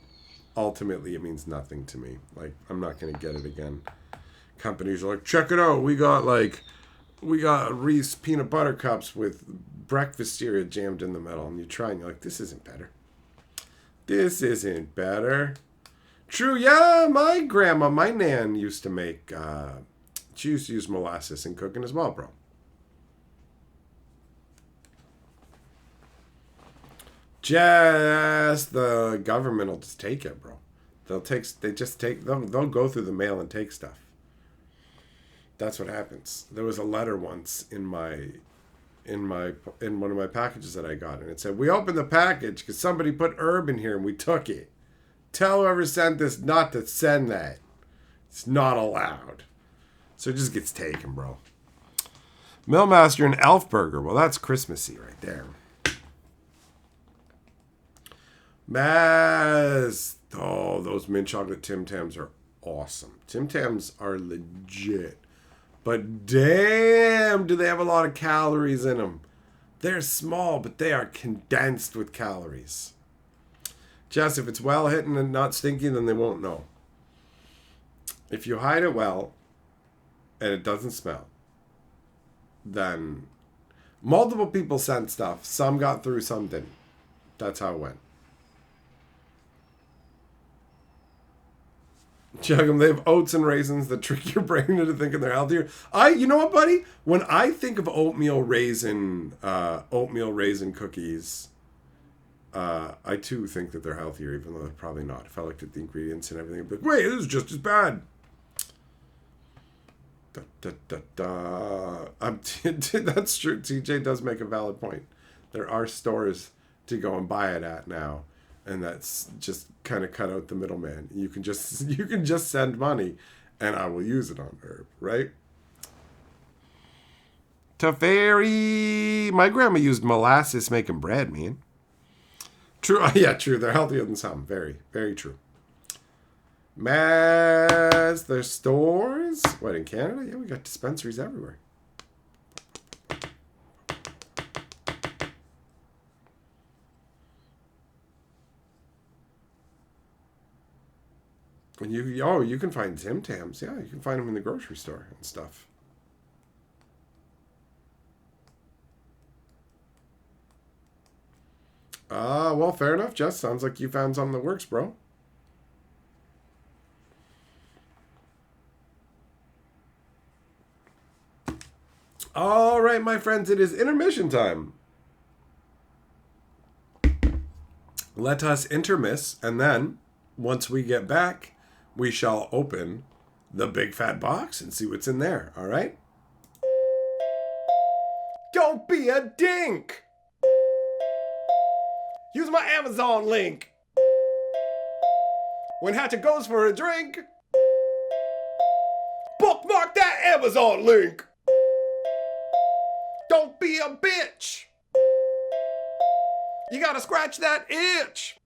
ultimately it means nothing to me. Like, I'm not going to get it again. Companies are like, check it out. We got Reese peanut butter cups with breakfast cereal jammed in the middle. And you try and you're like, this isn't better. This isn't better. True, yeah, my grandma, my nan used to make, she used to use molasses in cooking as well, bro. Just the government will just take it, bro. They'll go through the mail and take stuff. That's what happens. There was a letter once in my in one of my packages that I got, and it said, "We opened the package because somebody put herb in here and we took it. Tell whoever sent this not to send that. It's not allowed." So it just gets taken, bro. Millmaster and Elf Burger. Well, that's Christmassy right there. Maz. Oh, those mint chocolate Tim Tams are awesome. Tim Tams are legit. But damn, do they have a lot of calories in them. They're small, but they are condensed with calories. Jess, if it's well hidden and not stinky, then they won't know. If you hide it well and it doesn't smell, then multiple people sent stuff. Some got through, some didn't. That's how it went. Chug them. They have oats and raisins that trick your brain into thinking they're healthier. You know what, buddy? When I think of oatmeal raisin cookies, I too think that they're healthier, even though they're probably not. If I looked at the ingredients and everything, I'd be like, wait, this is just as bad. That's true. TJ does make a valid point. There are stores to go and buy it at now, and that's just kind of cut out the middleman. You can just send money, and I will use it on herb, right? Teferi, my grandma used molasses making bread, man. True, yeah, true. They're healthier than some. Very, very true. Maz, there's stores. What, in Canada? Yeah, we got dispensaries everywhere. And you can find Tim Tams. Yeah, you can find them in the grocery store and stuff. Well, fair enough, Jess. Sounds like you found something that works, bro. All right, my friends, it is intermission time. Let us intermiss, and then, once we get back, we shall open the big fat box and see what's in there, all right? Don't be a dink! Use my Amazon link. When Hatchet goes for a drink, bookmark that Amazon link. Don't be a bitch. You gotta scratch that itch.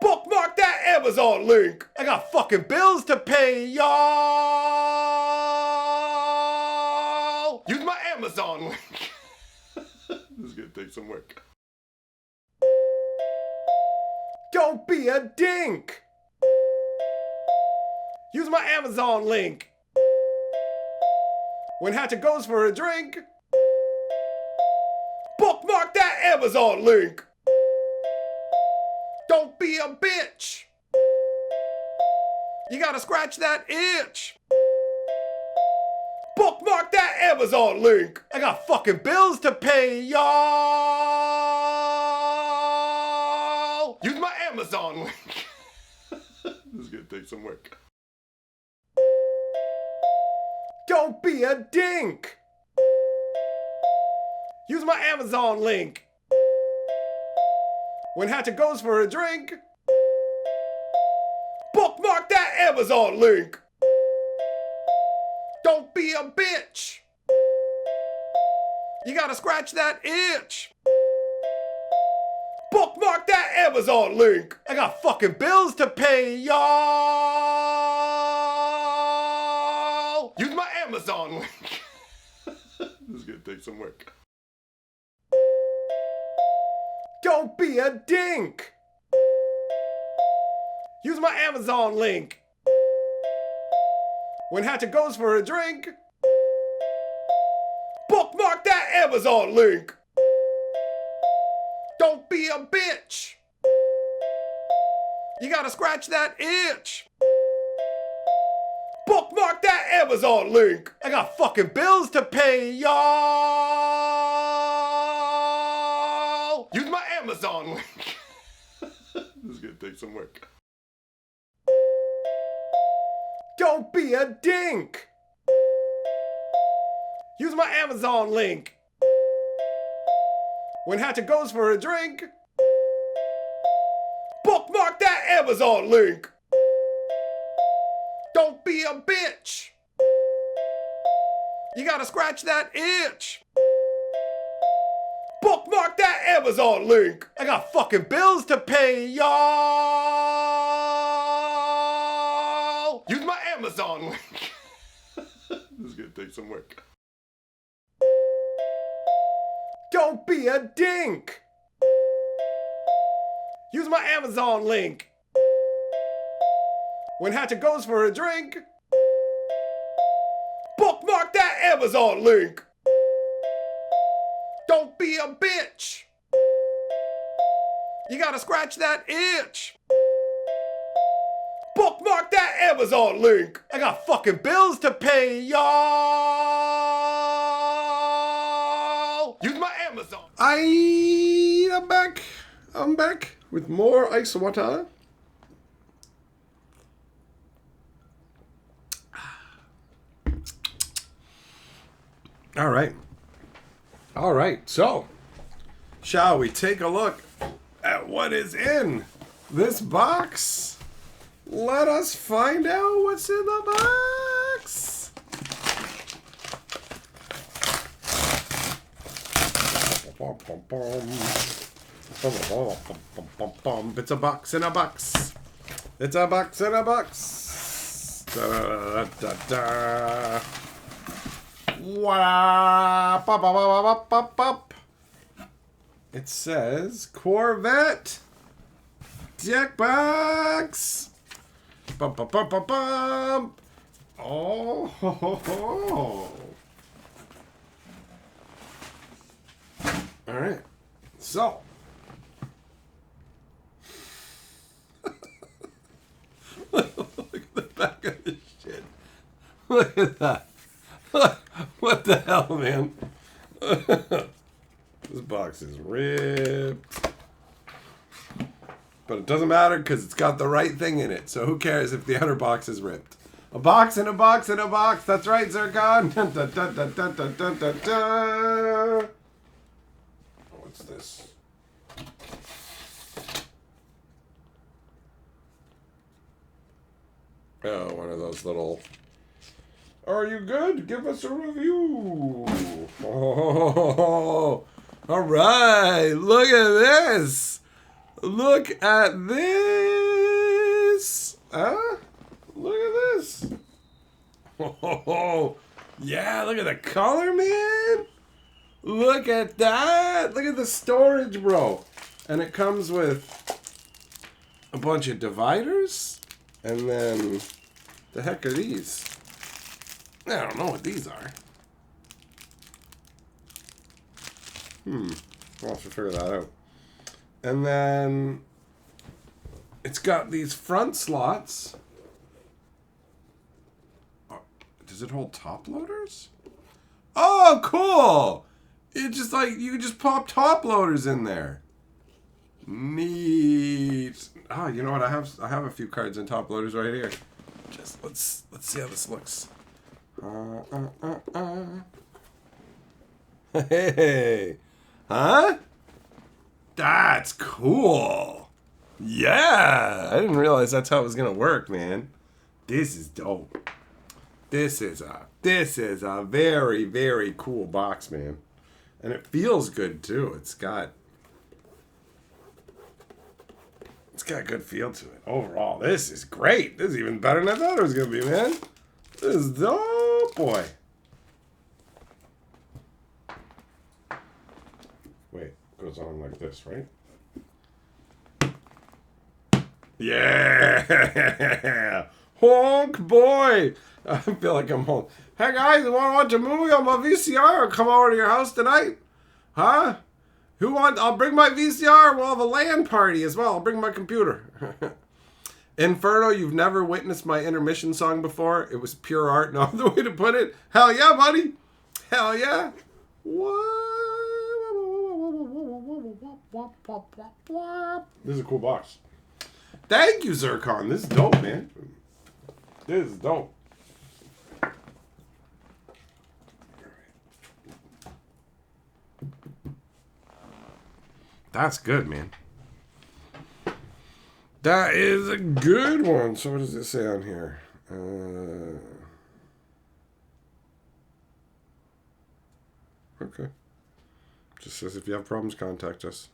Bookmark that Amazon link. I got fucking bills to pay, y'all. Use my Amazon link. This is gonna take some work. Don't be a dink. Use my Amazon link. When Hatchet goes for a drink, bookmark that Amazon link. Don't be a bitch. You gotta scratch that itch. Bookmark that Amazon link. I got fucking bills to pay, y'all. Use my Amazon link. This is gonna take some work. Don't be a dink. Use my Amazon link. When Hatchet goes for a drink, bookmark that Amazon link. Don't be a bitch. You gotta scratch that itch. Bookmark that Amazon link. I got fucking bills to pay, y'all. Use my Amazon link. This is gonna take some work. Don't be a dink. Use my Amazon link. When Hatchet goes for a drink, bookmark that Amazon link. Don't be a bitch. You gotta scratch that itch. Bookmark that Amazon link. I got fucking bills to pay, y'all. Use my Amazon link. This is gonna take some work. Don't be a dink. Use my Amazon link. When Hatchet goes for a drink, bookmark that Amazon link. Don't be a bitch. You gotta scratch that itch. Bookmark that Amazon link. I got fucking bills to pay, y'all. Use my Amazon link. This is gonna take some work. Don't be a dink. Use my Amazon link. When Hatchet goes for a drink, bookmark that Amazon link. Don't be a bitch. You gotta scratch that itch. Bookmark that Amazon link. I got fucking bills to pay, y'all. Use my Amazon. I'm back. I'm back with more ice water. All right. All right. So, shall we take a look at what is in this box? Let us find out what's in the box. It's a box in a box. It's a box in a box. Da, da, da. Wow. Pop, pop, pop, pop, pop, pop. It says Corvette deck box. Bum, bum, bum, bum, bum. Oh, ho, ho, ho. All right. So, look at the back of this shit. Look at that. What the hell, man? This box is ripped. But it doesn't matter because it's got the right thing in it. So who cares if the outer box is ripped? A box in a box in a box. That's right, Zircon. Dun, dun, dun, dun, dun, dun, dun, dun, dun. What's this? Oh, one of those little... Are you good? Give us a review. Oh, all right. Look at this. Look at this. Huh? Look at this. Oh, yeah. Look at the color, man. Look at that. Look at the storage, bro. And it comes with a bunch of dividers. And then the heck are these? I don't know what these are. I'll have to figure that out. And then it's got these front slots. Oh, does it hold top loaders? Oh, cool! It just like you can just pop top loaders in there. Neat. Oh, you know what? I have a few cards in top loaders right here. Just let's see how this looks. Hey, huh? That's cool. Yeah, I didn't realize that's how it was gonna work, man. This is dope. This is a very, very cool box, man, and it feels good too. It's got a good feel to it overall. This is great. This is even better than I thought it was gonna be, man. This is dope, boy. Wait, it goes on like this, right? Yeah! Honk, boy! I feel like I'm home. Hey, guys, you want to watch a movie on my VCR or come over to your house tonight? Huh? I'll bring my VCR. We'll have a LAN party as well. I'll bring my computer. Inferno, you've never witnessed my intermission song before. It was pure art. No other way to put it. Hell yeah, buddy. Hell yeah. This is a cool box. Thank you, Zircon. This is dope, man. This is dope. That's good, man. That is a good one. So what does it say on here? Okay. Just says if you have problems, contact us.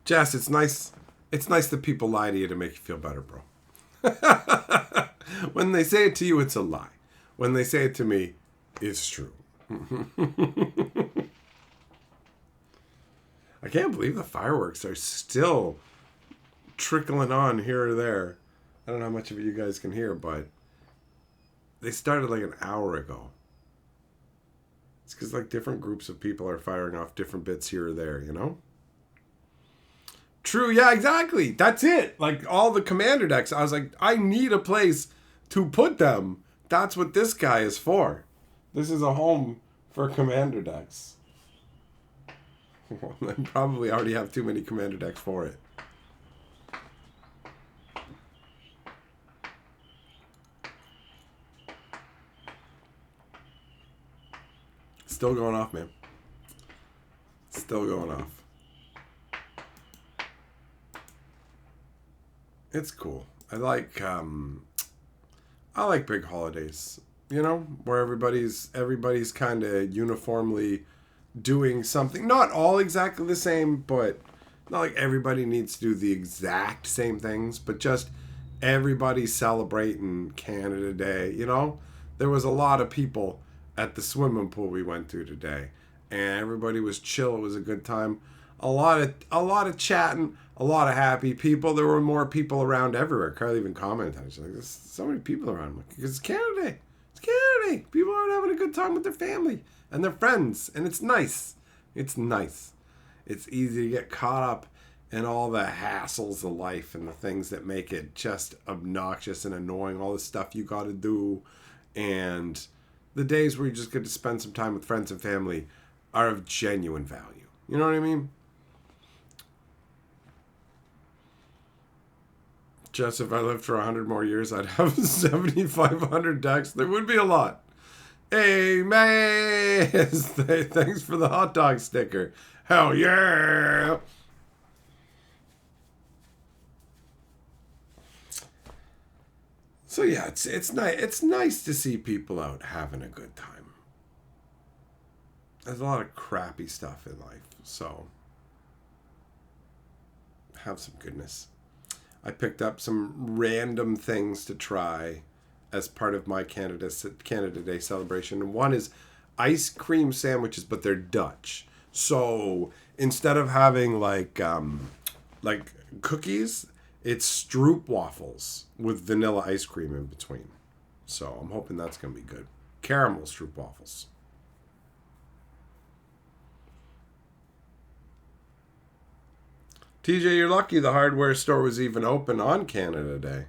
Jess, it's nice. It's nice that people lie to you to make you feel better, bro. When they say it to you, it's a lie. When they say it to me, it's true. I can't believe the fireworks are still trickling on here or there. I don't know how much of it you guys can hear, but they started like an hour ago. It's because like different groups of people are firing off different bits here or there, you know? True, yeah, exactly. That's it. Like all the commander decks, I was like, I need a place to put them. That's what this guy is for. This is a home for commander decks. Well, I probably already have too many commander decks for it. Still going off, man. Still going off. It's cool. I like big holidays, you know, where everybody's kind of uniformly doing something. Not all exactly the same, but not like everybody needs to do the exact same things, but just everybody celebrating Canada Day, you know? There was a lot of people at the swimming pool we went to today, and everybody was chill. It was a good time. A lot of chatting, a lot of happy people. There were more people around everywhere. Carly even commented on it. She's like, there's so many people around. Like, because it's Canada Day. It's Canada Day. People are having a good time with their family and their friends. And it's nice. It's nice. It's easy to get caught up in all the hassles of life and the things that make it just obnoxious and annoying. All the stuff you got to do. And the days where you just get to spend some time with friends and family are of genuine value. You know what I mean? Just if I lived for 100 more years, I'd have 7,500 decks. There would be a lot. Hey, man! Thanks for the hot dog sticker. Hell yeah! So yeah, it's nice. It's nice to see people out having a good time. There's a lot of crappy stuff in life, so have some goodness. I picked up some random things to try as part of my Canada Day celebration. And one is ice cream sandwiches, but they're Dutch. So instead of having like cookies, it's stroop waffles with vanilla ice cream in between. So I'm hoping that's going to be good. Caramel stroop waffles. TJ, you're lucky the hardware store was even open on Canada Day.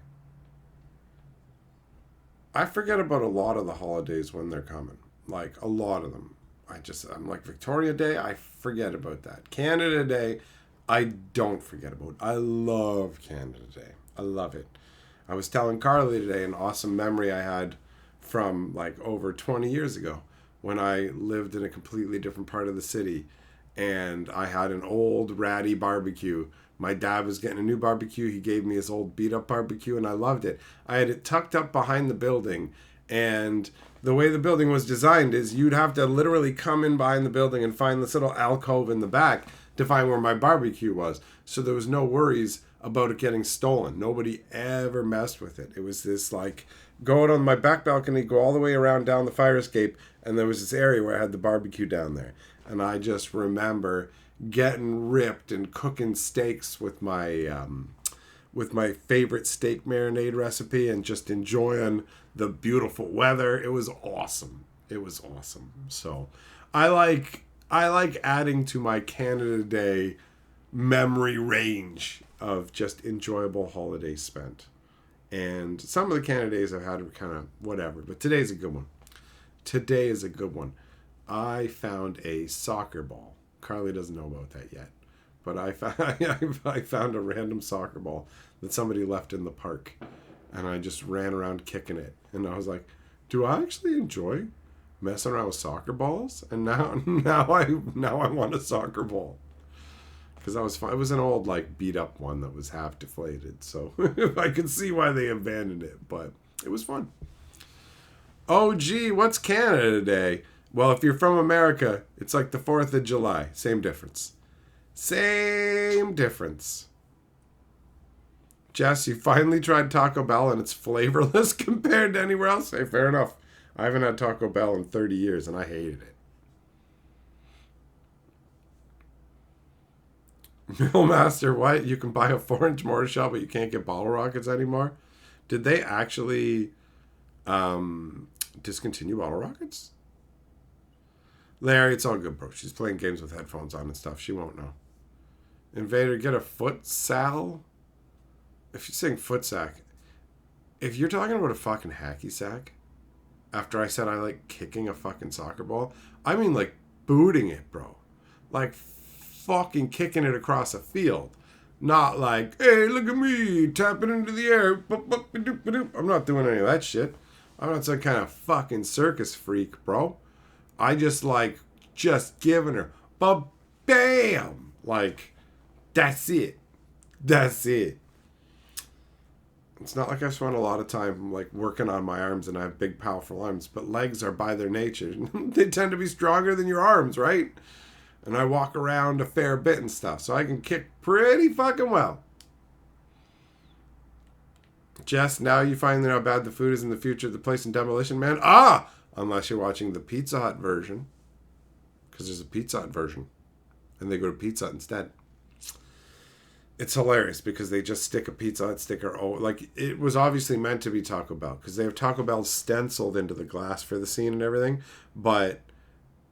I forget about a lot of the holidays when they're coming. Like, a lot of them. I'm like, Victoria Day, I forget about that. Canada Day, I don't forget about. I love Canada Day. I love it. I was telling Carly today an awesome memory I had from, like, over 20 years ago when I lived in a completely different part of the city. And I had an old ratty barbecue. My dad was getting a new barbecue. He gave me his old beat up barbecue and I loved it. I had it tucked up behind the building. And the way the building was designed is you'd have to literally come in behind the building and find this little alcove in the back to find where my barbecue was. So there was no worries about it getting stolen. Nobody ever messed with it. It was this like, go out on my back balcony, go all the way around down the fire escape. And there was this area where I had the barbecue down there. And I just remember getting ripped and cooking steaks with my favorite steak marinade recipe and just enjoying the beautiful weather. It was awesome. It was awesome. So I like adding to my Canada Day memory range of just enjoyable holidays spent. And some of the Canada Days I've had are kind of whatever, but today's a good one. Today is a good one. I found a soccer ball Carly doesn't know about that yet. But I found a random soccer ball that somebody left in the park. And I just ran around kicking it. And I was like, do I actually enjoy messing around with soccer balls? And now I want a soccer ball. Because that was fun. It was an old, like, beat up one that was half deflated. So I could see why they abandoned it. But it was fun. Oh, gee, what's Canada Day? Well, if you're from America, it's like the 4th of July. Same difference. Same difference. Jess, you finally tried Taco Bell and it's flavorless compared to anywhere else? Hey, fair enough. I haven't had Taco Bell in 30 years and I hated it. Millmaster, what? You can buy a 4-inch mortar shell, but you can't get bottle rockets anymore? Did they actually discontinue bottle rockets? Larry, it's all good, bro. She's playing games with headphones on and stuff. She won't know. Invader, get a foot sal? If you're saying foot sack, if you're talking about a fucking hacky sack, after I said I like kicking a fucking soccer ball, I mean like booting it, bro. Like fucking kicking it across a field. Not like, hey, look at me, tapping into the air. I'm not doing any of that shit. I'm not some kind of fucking circus freak, bro. I just giving her, bam! Like, that's it. That's it. It's not like I've spent a lot of time, like, working on my arms and I have big, powerful arms, but legs are by their nature. They tend to be stronger than your arms, right? And I walk around a fair bit and stuff, so I can kick pretty fucking well. Jess, now you finally know how bad the food is in the future of the place in Demolition Man? Ah! Unless you're watching the Pizza Hut version. Because there's a Pizza Hut version. And they go to Pizza Hut instead. It's hilarious because they just stick a Pizza Hut sticker. Oh, like, it was obviously meant to be Taco Bell. Because they have Taco Bell stenciled into the glass for the scene and everything. But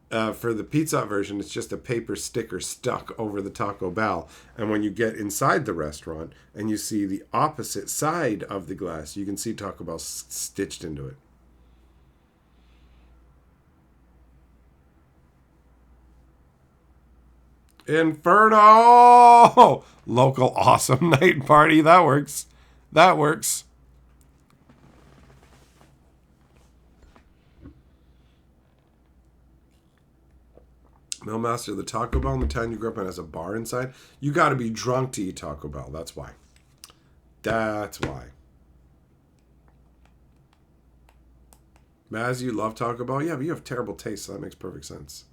for the Pizza Hut version, it's just a paper sticker stuck over the Taco Bell. And when you get inside the restaurant and you see the opposite side of the glass, you can see Taco Bell stitched into it. Inferno! Local awesome night party. That works. That works. Millmaster, the Taco Bell in the town you grew up in has a bar inside. You got to be drunk to eat Taco Bell. That's why. That's why. Maz, you love Taco Bell? Yeah, but you have terrible taste, so that makes perfect sense.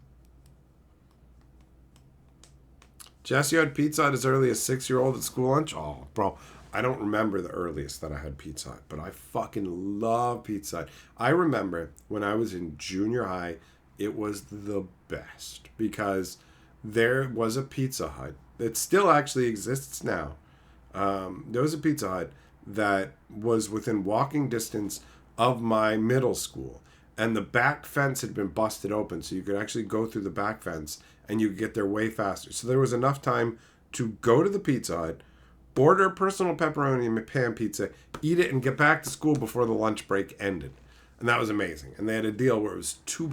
Jess, you had Pizza Hut as early as 6-year-old at school lunch? Oh, bro, I don't remember the earliest that I had Pizza Hut, but I fucking love Pizza Hut. I remember when I was in junior high, it was the best because there was a Pizza Hut that still actually exists now. There was a Pizza Hut that was within walking distance of my middle school, and the back fence had been busted open, so you could actually go through the back fence and you could get there way faster. So there was enough time to go to the Pizza Hut, order a personal pepperoni and pan pizza, eat it, and get back to school before the lunch break ended. And that was amazing. And they had a deal where it was $2.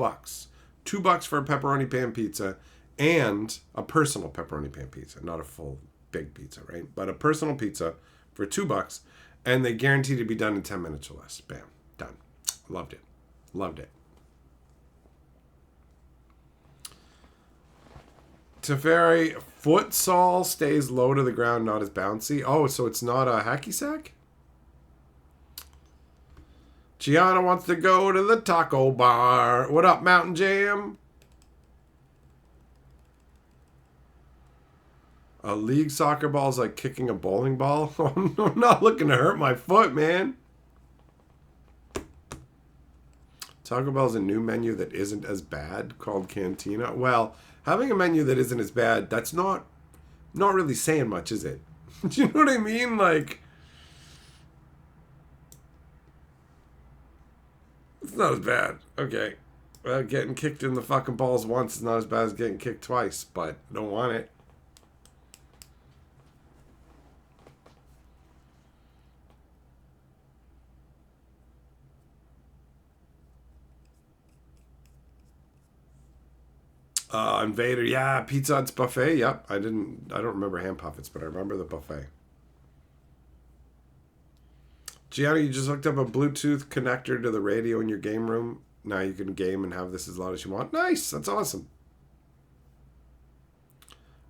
$2 for a pepperoni pan pizza and a personal pepperoni pan pizza. Not a full big pizza, right? But a personal pizza for $2. And they guaranteed to be done in 10 minutes or less. Bam. Done. Loved it. Loved it. Teferi, futsal stays low to the ground, not as bouncy. Oh, so it's not a hacky sack? Gianna wants to go to the taco bar. What up, Mountain Jam? A league soccer ball is like kicking a bowling ball. I'm not looking to hurt my foot, man. Taco Bell's a new menu that isn't as bad called Cantina. Well, having a menu that isn't as bad, that's not really saying much, is it? Do you know what I mean? Like, it's not as bad. Okay. Well, getting kicked in the fucking balls once is not as bad as getting kicked twice, but I don't want it. Invader, yeah, Pizza Hut's buffet. Yep, I don't remember Hand Puppets, but I remember the buffet. Gianni, you just hooked up a Bluetooth connector to the radio in your game room. Now you can game and have this as loud as you want. Nice, that's awesome.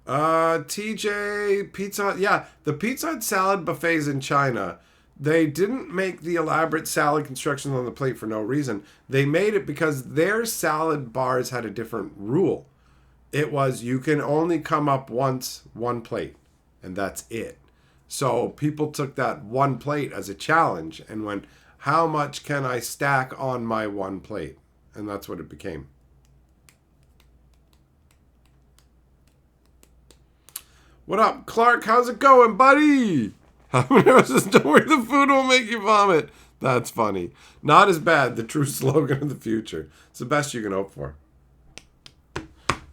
TJ, Pizza Hut. Yeah, the Pizza Hut salad buffets in China, they didn't make the elaborate salad constructions on the plate for no reason. They made it because their salad bars had a different rule. It was you can only come up once, one plate, and that's it. So people took that one plate as a challenge and went, how much can I stack on my one plate? And that's what it became. What up, Clark? How's it going, buddy? Don't worry, the food will make you vomit. That's funny. Not as bad, the true slogan of the future. It's the best you can hope for.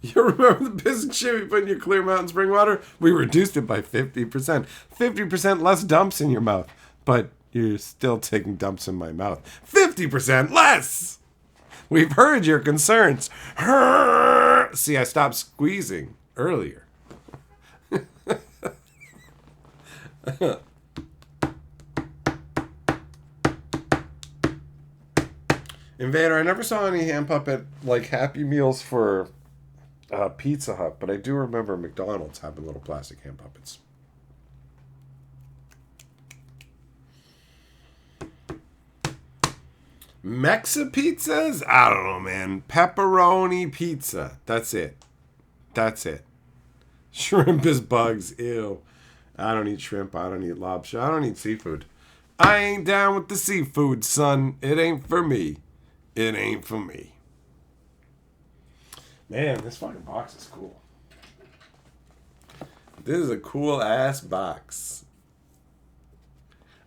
You remember the piss and shit we put in your Clear Mountain spring water? We reduced it by 50%. 50% less dumps in your mouth. But you're still taking dumps in my mouth. 50% less! We've heard your concerns. See, I stopped squeezing earlier. Invader, I never saw any Hand Puppet like Happy Meals for Pizza Hut, but I do remember McDonald's having little plastic Hand Puppets. Mexa pizzas? I don't know, man. Pepperoni pizza. That's it. That's it. Shrimp is bugs. Ew. I don't eat shrimp. I don't eat lobster. I don't eat seafood. I ain't down with the seafood, son. It ain't for me. It ain't for me. Man, this fucking box is cool. This is a cool ass box.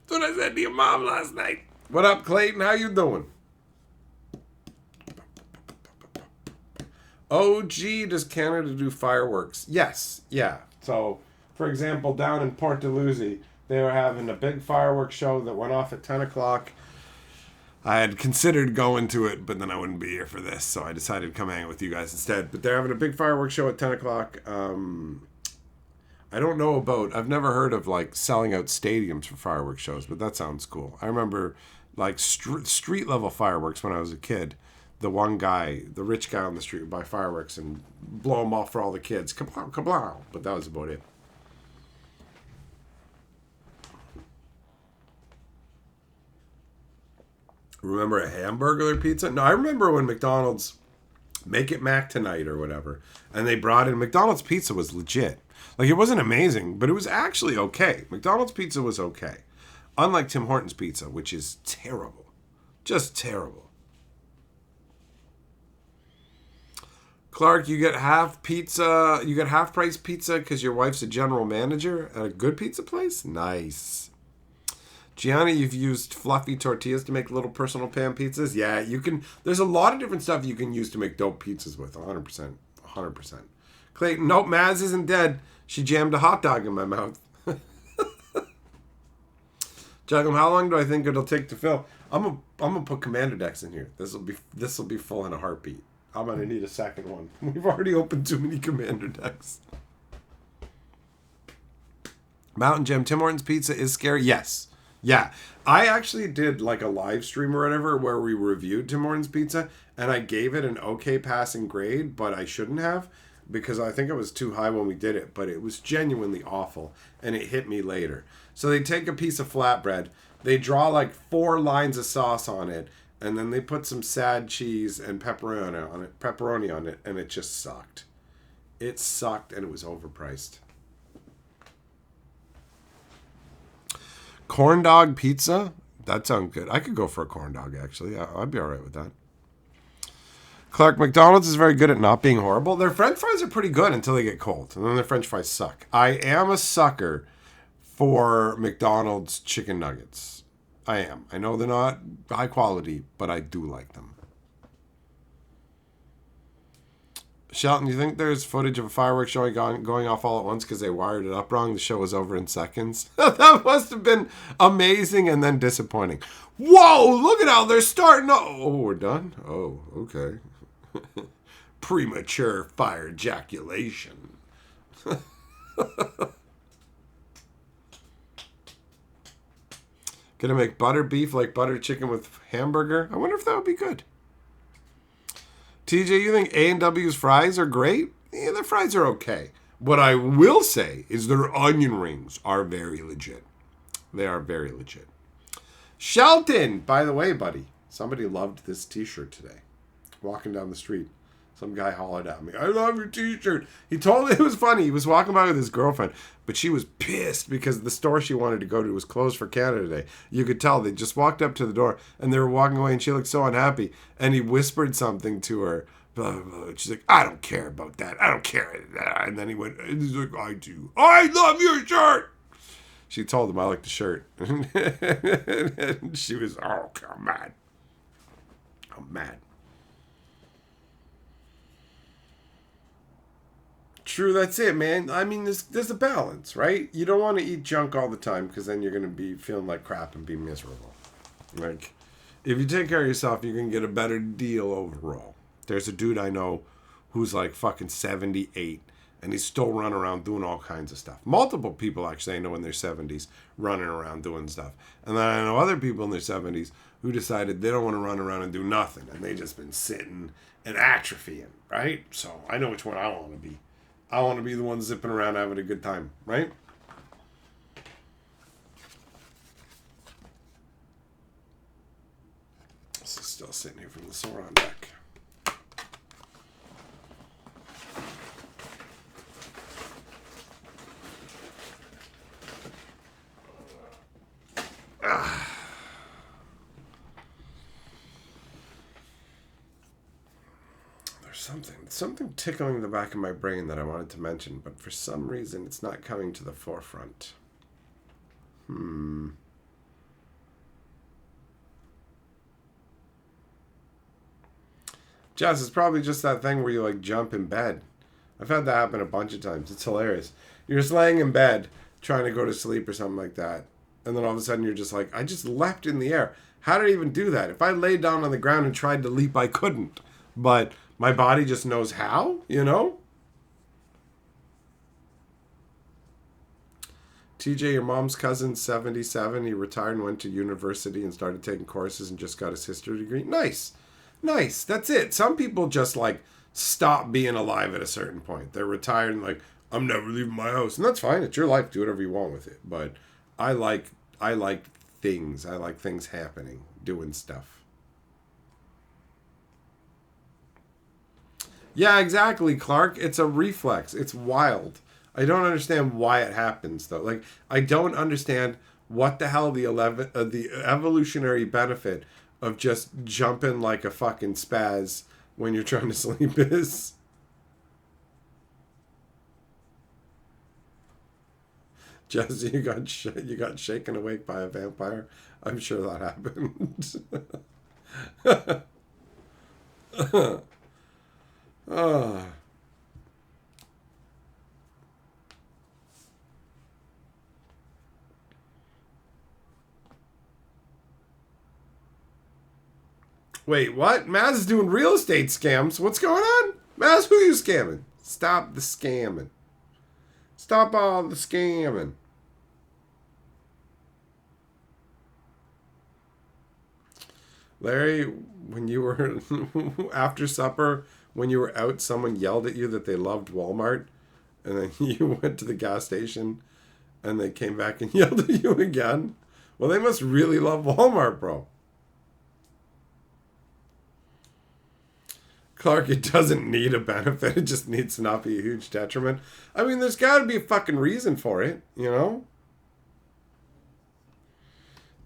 That's what I said to your mom last night. What up, Clayton? How you doing? OG, does Canada do fireworks? Yes. Yeah. So, for example, down in Port Dalhousie, they were having a big fireworks show that went off at 10 o'clock. I had considered going to it, but then I wouldn't be here for this, so I decided to come hang with you guys instead. But they're having a big fireworks show at 10 o'clock. I don't know about, I've never heard of like selling out stadiums for fireworks shows, but that sounds cool. I remember like street level fireworks when I was a kid. The one guy, the rich guy on the street would buy fireworks and blow them off for all the kids. Kablow, kablow. But that was about it. Remember a Hamburglar pizza? No, I remember when McDonald's Make It Mac Tonight or whatever, and they brought in McDonald's pizza was legit. Like, it wasn't amazing, but it was actually okay. McDonald's pizza was okay. Unlike Tim Hortons pizza, which is terrible. Just terrible. Clark, you get half pizza, you get half price pizza because your wife's a general manager at a good pizza place? Nice. Gianni, you've used fluffy tortillas to make little personal pan pizzas? Yeah, you can. There's a lot of different stuff you can use to make dope pizzas with. 100%. 100%. Clayton, nope, Maz isn't dead. She jammed a hot dog in my mouth. Juggum, how long do I think it'll take to fill? I'm gonna put Commander decks in here. This will be full in a heartbeat. I'm gonna need a second one. We've already opened too many Commander decks. Mountain Gem, Tim Hortons pizza is scary. Yes. Yeah, I actually did like a live stream or whatever where we reviewed Tim Hortons pizza, and I gave it an okay passing grade, but I shouldn't have because I think it was too high when we did it, but it was genuinely awful, and it hit me later. So they take a piece of flatbread, they draw like 4 lines of sauce on it, and then they put some sad cheese and pepperoni on it, and it just sucked. It sucked, and it was overpriced. Corn dog pizza? That sounds good. I could go for a corn dog, actually. I'd be all right with that. Clark, McDonald's is very good at not being horrible. Their french fries are pretty good until they get cold. And then their french fries suck. I am a sucker for McDonald's chicken nuggets. I am. I know they're not high quality, but I do like them. Shelton, you think there's footage of a fireworks show going off all at once because they wired it up wrong? The show was over in seconds. That must have been amazing and then disappointing. Whoa, look at how they're starting. Oh, we're done? Oh, okay. premature fire ejaculation. Gonna make butter beef like butter chicken with hamburger. I wonder if that would be good. TJ, you think A&W's fries are great? Yeah, their fries are okay. What I will say is their onion rings are very legit. They are very legit. Shelton, by the way, buddy, somebody loved this t-shirt today. Walking down the street, some guy hollered at me, I love your t-shirt. He told me it was funny. He was walking by with his girlfriend, but she was pissed because the store she wanted to go to was closed for Canada Day. You could tell. They just walked up to the door, and they were walking away, and she looked so unhappy. And he whispered something to her. Blah, blah, blah. She's like, I don't care about that. I don't care. And then he went, and he's like, I do. I love your shirt. She told him I like the shirt. And she was, oh, I'm mad. I'm mad. True, that's it, man. I mean, there's a balance, right? You don't want to eat junk all the time because then you're going to be feeling like crap and be miserable. Like, if you take care of yourself, you can get a better deal overall. There's a dude I know who's like fucking 78 and he's still running around doing all kinds of stuff. Multiple people actually I know in their 70s running around doing stuff. And then I know other people in their 70s who decided they don't want to run around and do nothing. And they just been sitting and atrophying, right? So I know which one I want to be. I want to be the one zipping around having a good time, right? This is still sitting here from the Sauron deck. Something tickling the back of my brain that I wanted to mention, but for some reason it's not coming to the forefront. Jess, it's probably just that thing where you like jump in bed. I've had that happen a bunch of times. It's hilarious. You're just laying in bed trying to go to sleep or something like that, and then all of a sudden you're just like, I just leapt in the air. How did I even do that? If I laid down on the ground and tried to leap, I couldn't. But my body just knows how, you know? TJ, your mom's cousin's 77. He retired and went to university and started taking courses and just got his history degree. Nice. Nice. That's it. Some people just like stop being alive at a certain point. They're retired and like, I'm never leaving my house. And that's fine. It's your life. Do whatever you want with it. But I like things. I like things happening, doing stuff. Yeah, exactly, Clark. It's a reflex. It's wild. I don't understand why it happens, though. Like, I don't understand what the hell the evolutionary benefit of just jumping like a fucking spaz when you're trying to sleep is. Jesse, you got shaken awake by a vampire. I'm sure that happened. Wait, what? Maz is doing real estate scams. What's going on? Maz, who are you scamming? Stop the scamming. Stop all the scamming. Larry, when you were after supper, when you were out, someone yelled at you that they loved Walmart, and then you went to the gas station, and they came back and yelled at you again. Well, they must really love Walmart, bro. Clark, it doesn't need a benefit. It just needs to not be a huge detriment. I mean, there's got to be a fucking reason for it, you know?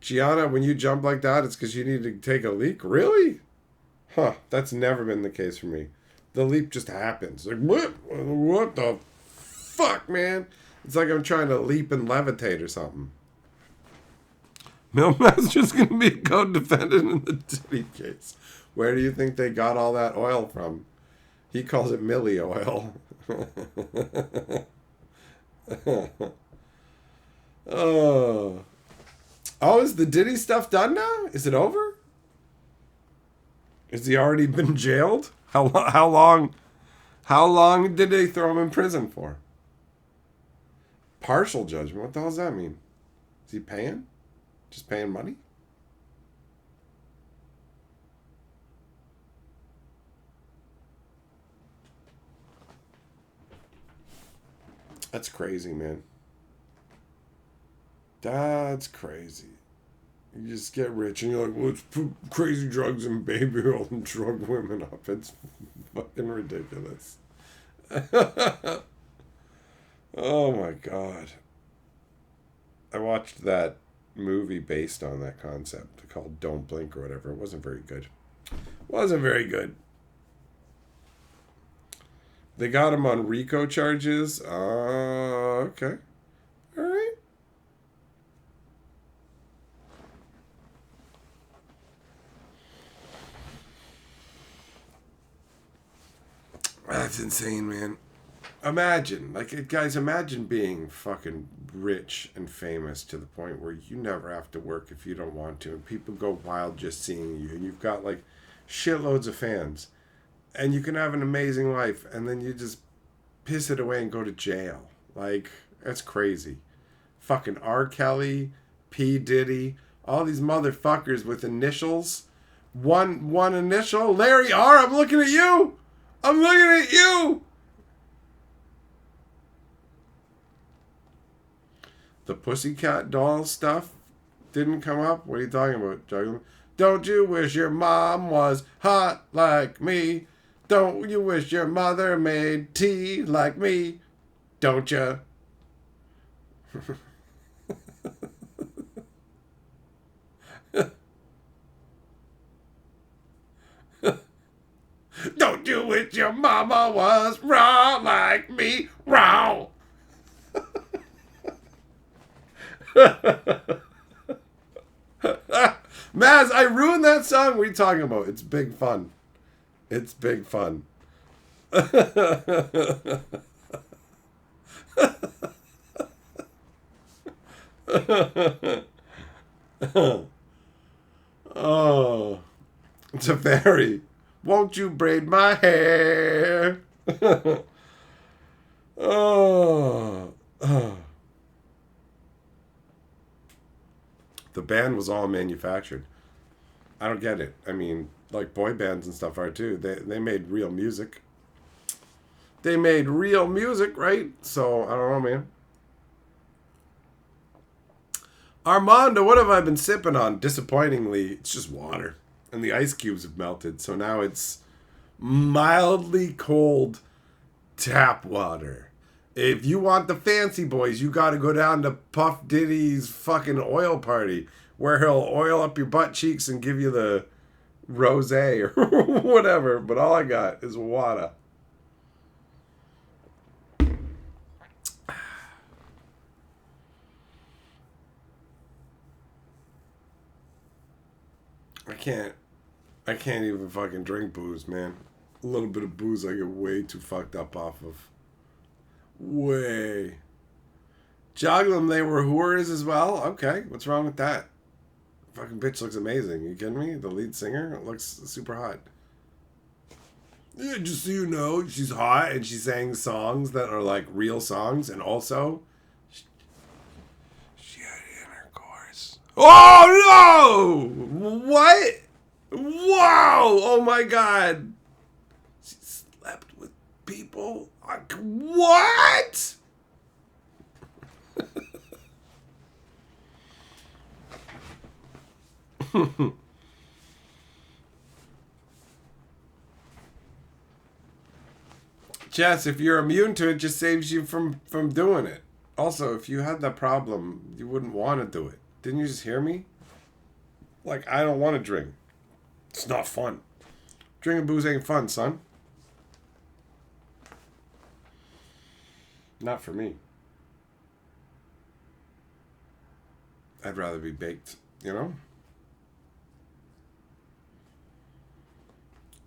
Gianna, when you jump like that, it's because you need to take a leak? Really? Huh, that's never been the case for me. The leap just happens. Like, what the fuck, man? It's like I'm trying to leap and levitate or something. Milman's just going to be a co-defendant in the Diddy case. Where do you think they got all that oil from? He calls it Millie oil. Oh, is the Diddy stuff done now? Is it over? Has he already been jailed? How long How long did they throw him in prison for? Partial judgment? What the hell does that mean? Is he paying? Just paying money? That's crazy, man. That's crazy. You just get rich and you're like, let's put crazy drugs and baby oil and drug women up. It's fucking ridiculous. Oh my God. I watched that movie based on that concept called Don't Blink or whatever. It wasn't very good. Wasn't very good. They got him on RICO charges. Okay. All right. That's insane, man. Imagine, like, guys, imagine being fucking rich and famous to the point where you never have to work if you don't want to, and people go wild just seeing you, and you've got like shitloads of fans, and you can have an amazing life, and then you just piss it away and go to jail. Like, that's crazy. Fucking R. Kelly, P. Diddy, all these motherfuckers with initials. One initial, Larry R. I'm looking at you. I'm looking at you. The Pussycat Doll stuff didn't come up? What are you talking about, Juggling? Don't you wish your mom was hot like me? Don't you wish your mother made tea like me? Don't you? Don't you wish your mama was raw like me? Raw! Maz, I ruined that song. What are you talking about? It's big fun. It's big fun. Oh, it's a very. Won't you braid my hair? Oh. The band was all manufactured. I don't get it. I mean, like boy bands and stuff are too. They made real music. They made real music, right? So, I don't know, man. Armando, what have I been sipping on? Disappointingly, it's just water. And the ice cubes have melted. So now it's mildly cold tap water. If you want the fancy boys, you got to go down to Puff Diddy's fucking oil party where he'll oil up your butt cheeks and give you the rosé or whatever. But all I got is water. I can't even fucking drink booze, man. A little bit of booze I get way too fucked up off of. Way. Joglum, they were whores as well? Okay, what's wrong with that? Fucking bitch looks amazing. You kidding me? The lead singer looks super hot. Yeah, just so you know, she's hot and she sang songs that are like real songs, and also she had intercourse. Oh no! What? Wow! Oh my god! She slept with people? Like, what? Jess, if you're immune to it, just saves you from doing it. Also, if you had that problem, you wouldn't want to do it. Didn't you just hear me? Like, I don't want to drink. It's not fun. Drinking booze ain't fun, son. Not for me. I'd rather be baked, you know?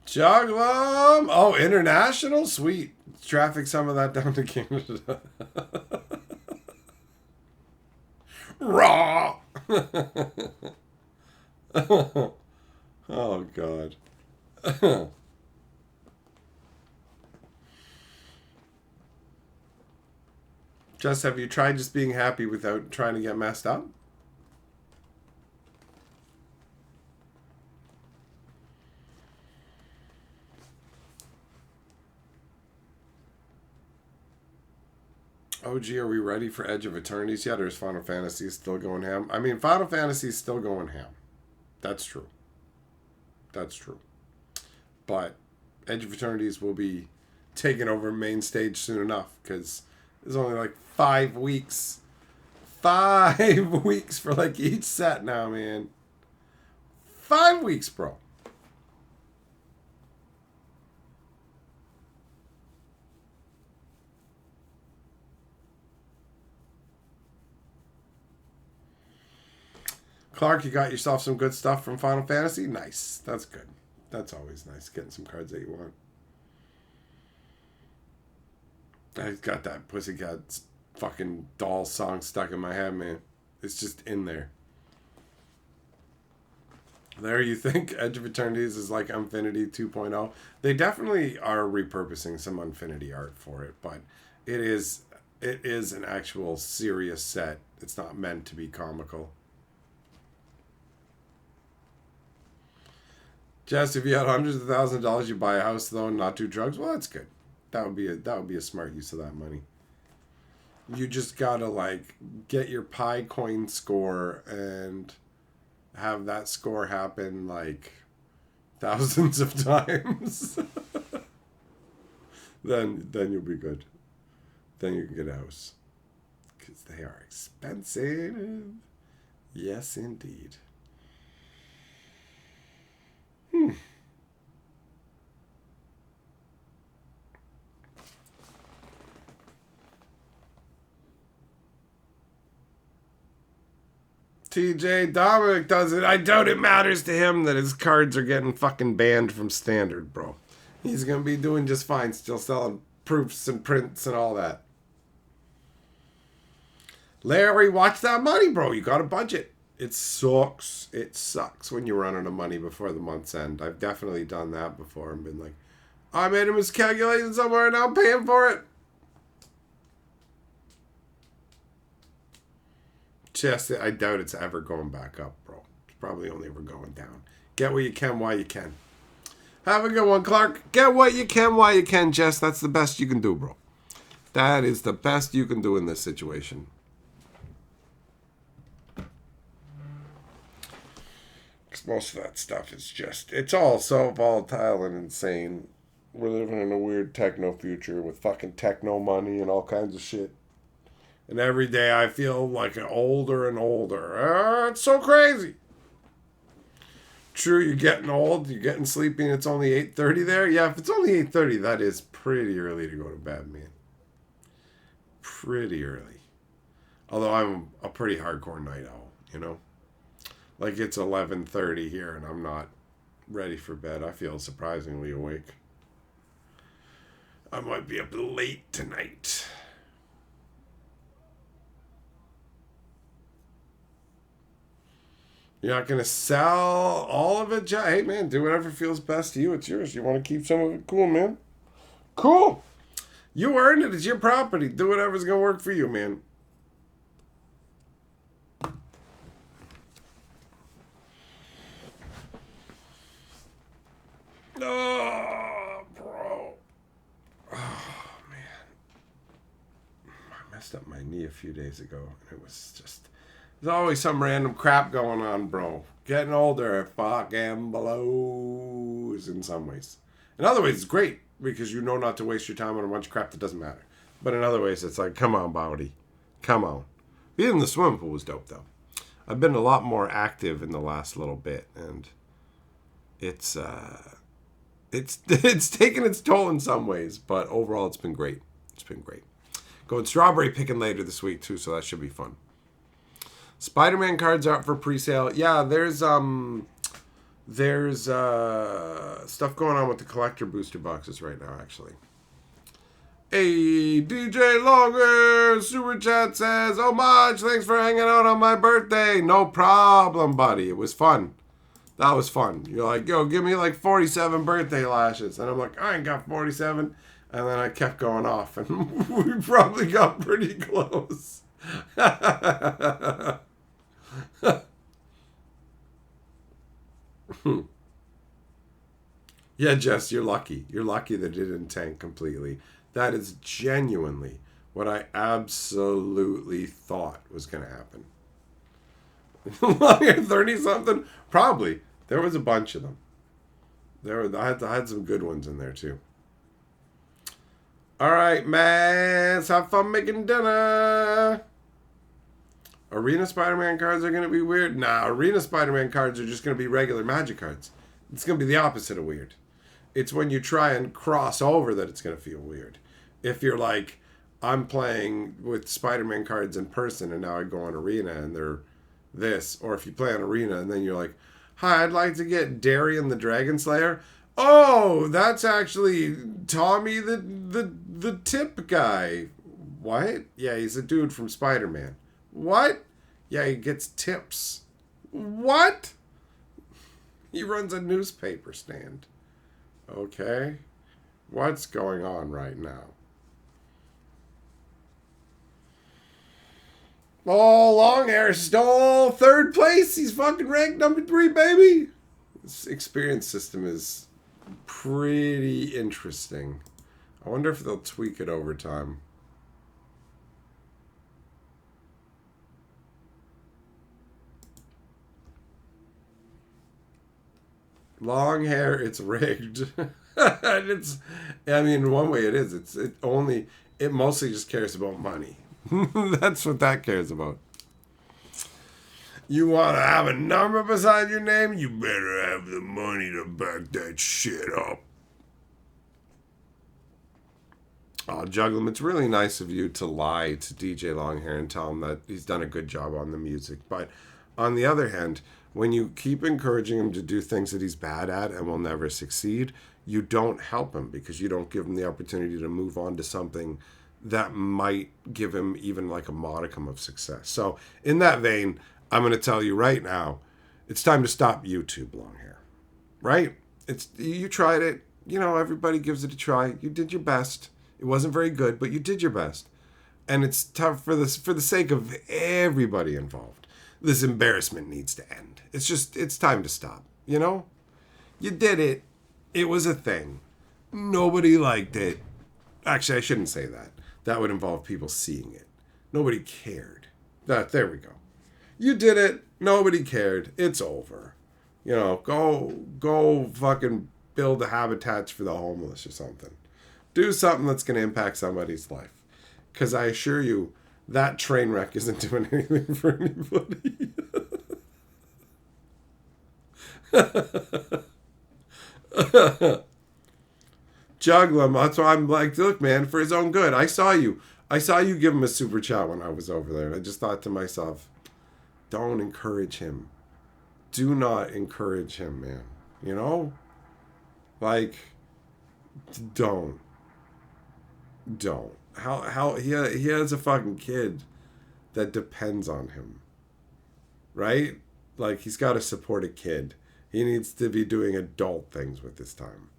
Joglum! Oh, international? Sweet. Traffic some of that down to Canada. Raw! Oh, God. Just have you tried just being happy without trying to get messed up? OG, are we ready for Edge of Eternities yet, or is Final Fantasy still going ham? I mean, Final Fantasy is still going ham. That's true. That's true. But Edge of Eternities will be taking over main stage soon enough, because there's only like 5 weeks. 5 weeks for like each set now, man. 5 weeks, bro. Clark, you got yourself some good stuff from Final Fantasy? Nice. That's good. That's always nice, getting some cards that you want. I got that Pussycat fucking doll song stuck in my head, man. It's just in there. There, you think Edge of Eternities is like Infinity 2.0? They definitely are repurposing some Infinity art for it, but it is an actual serious set. It's not meant to be comical. Jess, if you had hundreds of thousands of dollars, you buy a house though and not do drugs. Well, that's good. That would be a smart use of that money. You just gotta like get your Pi coin score and have that score happen like thousands of times. then you'll be good. Then you can get a house. Because they are expensive. Yes, indeed. TJ Dominic does it. I doubt it matters to him that his cards are getting fucking banned from Standard, bro. He's going to be doing just fine, still selling proofs and prints and all that. Larry, watch that money, bro. You got a budget. It sucks. It sucks when you run out of money before the month's end. I've definitely done that before and been like, I made a miscalculation somewhere and now I'm paying for it. Just, I doubt it's ever going back up, bro. It's probably only ever going down. Get what you can while you can. Have a good one, Clark. Get what you can while you can, Jess. That's the best you can do, bro. That is the best you can do in this situation. Most of that stuff is just, it's all so volatile and insane. We're living in a weird techno future with fucking techno money and all kinds of shit. And every day I feel like older and older. It's so crazy. True, you're getting old, you're getting sleepy, and it's only 8:30 there. Yeah, if it's only 8:30, that is pretty early to go to bed, man. Pretty early. Although I'm a pretty hardcore night owl, you know? Like it's 11:30 here and I'm not ready for bed. I feel surprisingly awake. I might be up late tonight. You're not going to sell all of it? Hey, man, do whatever feels best to you. It's yours. You want to keep some of it? Cool, man. Cool. You earned it. It's your property. Do whatever's going to work for you, man. Oh, bro. Oh, man. I messed up my knee a few days ago, and it was just... There's always some random crap going on, bro. Getting older fucking blows in some ways. In other ways, it's great because you know not to waste your time on a bunch of crap that doesn't matter. But in other ways, it's like, come on, Bowdy. Come on. Being in the swimming pool was dope, though. I've been a lot more active in the last little bit, and it's taken its toll in some ways, but overall, it's been great. It's been great. Going strawberry picking later this week, too, so that should be fun. Spider-Man cards are up for pre-sale. Yeah, there's stuff going on with the collector booster boxes right now, actually. Hey, DJ Longer, Super Chat says, oh much, thanks for hanging out on my birthday. No problem, buddy. It was fun. That was fun. You're like, yo, give me like 47 birthday lashes. And I'm like, I ain't got 47. And then I kept going off, and we probably got pretty close. Yeah, Jess, you're lucky. You're lucky that it didn't tank completely. That is genuinely what I absolutely thought was going to happen. 30 something? Probably. There was a bunch of them. I had some good ones in there too. All right, man. Let's have fun making dinner. Arena Spider-Man cards are going to be weird? Nah, Arena Spider-Man cards are just going to be regular Magic cards. It's going to be the opposite of weird. It's when you try and cross over that it's going to feel weird. If you're like, I'm playing with Spider-Man cards in person and now I go on Arena and they're this. Or if you play on Arena and then you're like, hi, I'd like to get Darian the Dragon Slayer. Oh, that's actually Tommy the tip guy. What? Yeah, he's a dude from Spider-Man. What? Yeah, he gets tips. What? He runs a newspaper stand. Okay. What's going on right now? Oh, Longhair stole third place. He's fucking ranked number 3, baby. This experience system is pretty interesting. I wonder if they'll tweak it over time. Long hair, it's rigged. And it's, I mean, one way it is. It mostly just cares about money. That's what that cares about. You want to have a number beside your name? You better have the money to back that shit up. Oh, Juglum, it's really nice of you to lie to DJ Longhair and tell him that he's done a good job on the music. But on the other hand, when you keep encouraging him to do things that he's bad at and will never succeed, you don't help him because you don't give him the opportunity to move on to something that might give him even like a modicum of success. So in that vein, I'm going to tell you right now, it's time to stop YouTube, Longhair. Right? You tried it. You know, everybody gives it a try. You did your best. It wasn't very good, but you did your best. And it's tough for the sake of everybody involved. This embarrassment needs to end. It's time to stop. You know? You did it. It was a thing. Nobody liked it. Actually, I shouldn't say that. That would involve people seeing it. Nobody cared. There we go. You did it. Nobody cared. It's over. You know, go fucking build the habitats for the homeless or something. Do something that's going to impact somebody's life. Because I assure you, that train wreck isn't doing anything for anybody. Juggler, that's why I'm like, look, man, for his own good. I saw you give him a super chat when I was over there. And I just thought to myself, don't encourage him. Do not encourage him, man. You know? Like, don't. How he has a fucking kid that depends on him. Right? Like, he's got to support a kid. He needs to be doing adult things with his time.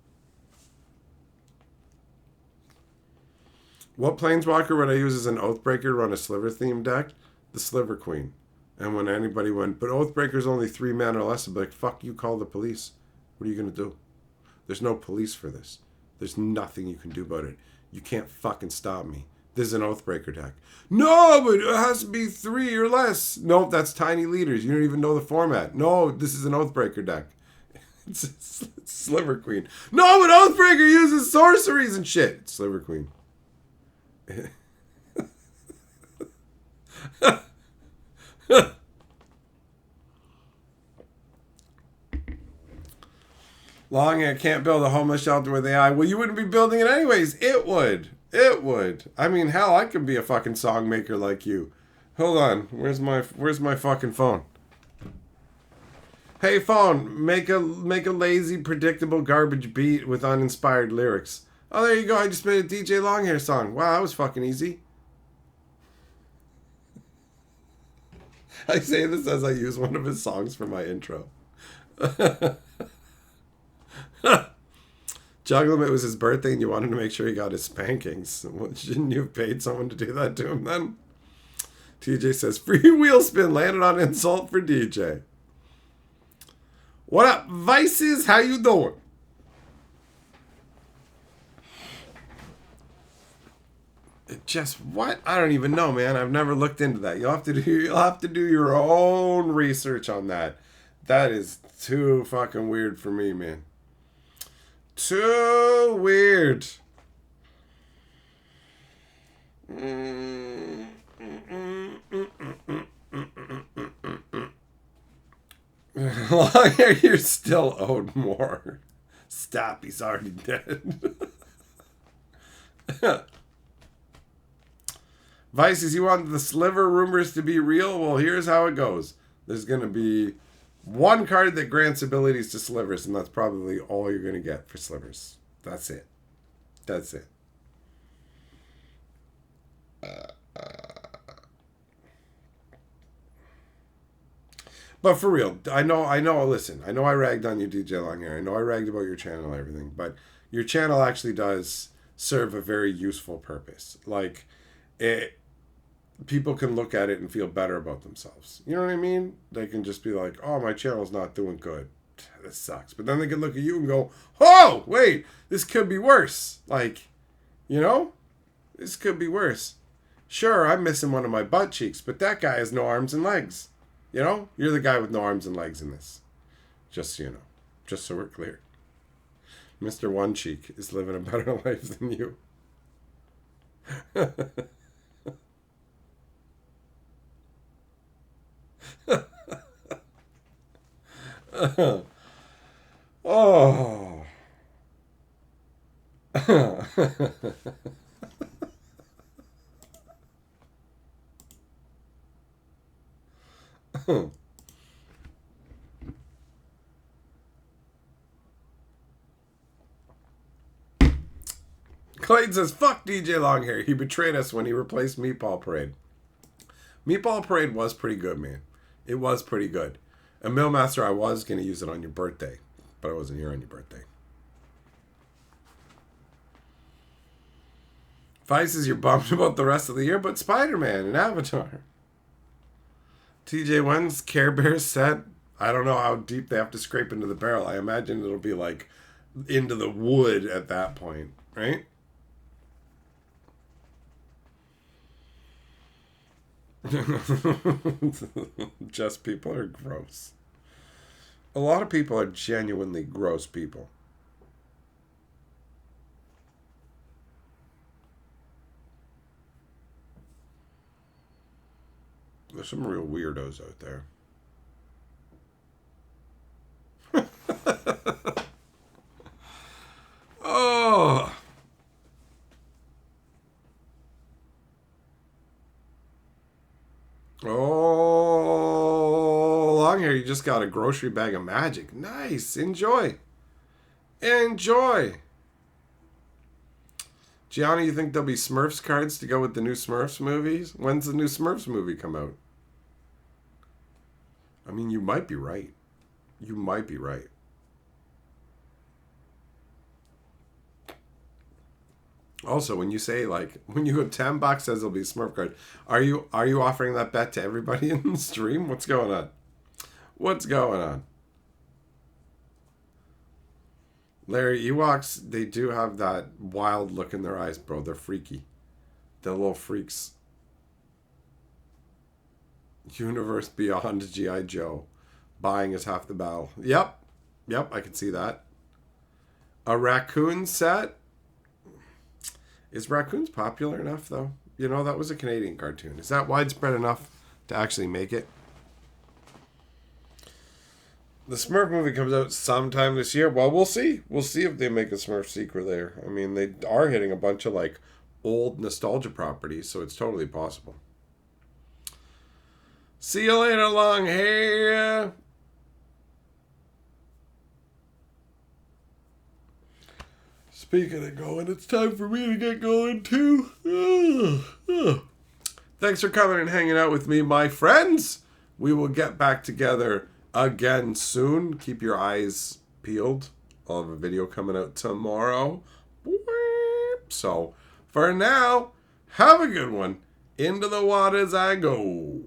What Planeswalker would I use as an Oathbreaker to run a Sliver themed deck? The Sliver Queen. And when anybody went, but Oathbreaker's only 3 mana or less, I'd be like, fuck you, call the police. What are you going to do? There's no police for this. There's nothing you can do about it. You can't fucking stop me. This is an Oathbreaker deck. No, but it has to be 3 or less. Nope, that's tiny leaders. You don't even know the format. No, this is an Oathbreaker deck. It's Sliver Queen. No, but Oathbreaker uses sorceries and shit. It's Sliver Queen. Longhair can't build a homeless shelter with AI. Well, you wouldn't be building it anyways. It would. I mean, hell, I could be a fucking song maker like you. Hold on. Where's my fucking phone? Hey phone, make a lazy, predictable garbage beat with uninspired lyrics. Oh, there you go. I just made a DJ Longhair song. Wow, that was fucking easy. I say this as I use one of his songs for my intro. Juggling, it was his birthday and you wanted to make sure he got his spankings. Well, shouldn't you have paid someone to do that to him then? TJ says, free wheel spin landed on insult for DJ. What up, Vices? How you doing? It just what? I don't even know, man. I've never looked into that. You'll have to do your own research on that. That is too fucking weird for me, man. Too weird. You're still owed more. Stop, he's already dead. Vices, you want the sliver rumors to be real? Well, here's how it goes. There's going to be one card that grants abilities to slivers, and that's probably all you're going to get for slivers. That's it. That's it. But for real, I know, listen, I know I ragged on you, DJ Longhair. I know I ragged about your channel and everything, but your channel actually does serve a very useful purpose. Like, people can look at it and feel better about themselves. You know what I mean? They can just be like, oh, my channel's not doing good. This sucks. But then they can look at you and go, oh, wait, this could be worse. Like, you know, this could be worse. Sure, I'm missing one of my butt cheeks, but that guy has no arms and legs. You know, you're the guy with no arms and legs in this. Just so you know. Just so we're clear. Mr. One Cheek is living a better life than you. Oh. Clayton says, fuck DJ Longhair. He betrayed us when he replaced Meatball Parade. Meatball Parade was pretty good, man. It was pretty good. And Millmaster, I was going to use it on your birthday, but I wasn't here on your birthday. Vice is you're bummed about the rest of the year, but Spider-Man and Avatar. TJ, when's Care Bears set? I don't know how deep they have to scrape into the barrel. I imagine it'll be like into the wood at that point, right? Just people are gross. A lot of people are genuinely gross people. There's some real weirdos out there. Oh. Oh, Longhair, you just got a grocery bag of magic. Nice. Enjoy. Enjoy. Gianni, you think there'll be Smurfs cards to go with the new Smurfs movies? When's the new Smurfs movie come out? I mean, you might be right. You might be right. Also, when you say, like, when you have $10 says there'll be a Smurf card, are you offering that bet to everybody in the stream? What's going on? What's going on? Larry, Ewoks, they do have that wild look in their eyes, bro. They're freaky. They're little freaks. Universe Beyond G.I. Joe. Buying is half the battle. Yep, I can see that. A raccoon set? Is raccoons popular enough, though? You know, that was a Canadian cartoon. Is that widespread enough to actually make it? The Smurf movie comes out sometime this year. Well, we'll see. We'll see if they make a Smurf sequel there. I mean, they are hitting a bunch of, like, old nostalgia properties, so it's totally possible. See you later, long hair. Speaking of going, it's time for me to get going too. Thanks for coming and hanging out with me, my friends. We will get back together again soon. Keep your eyes peeled I'll have a video coming out tomorrow. So, for now, have a good one. Into the waters I go.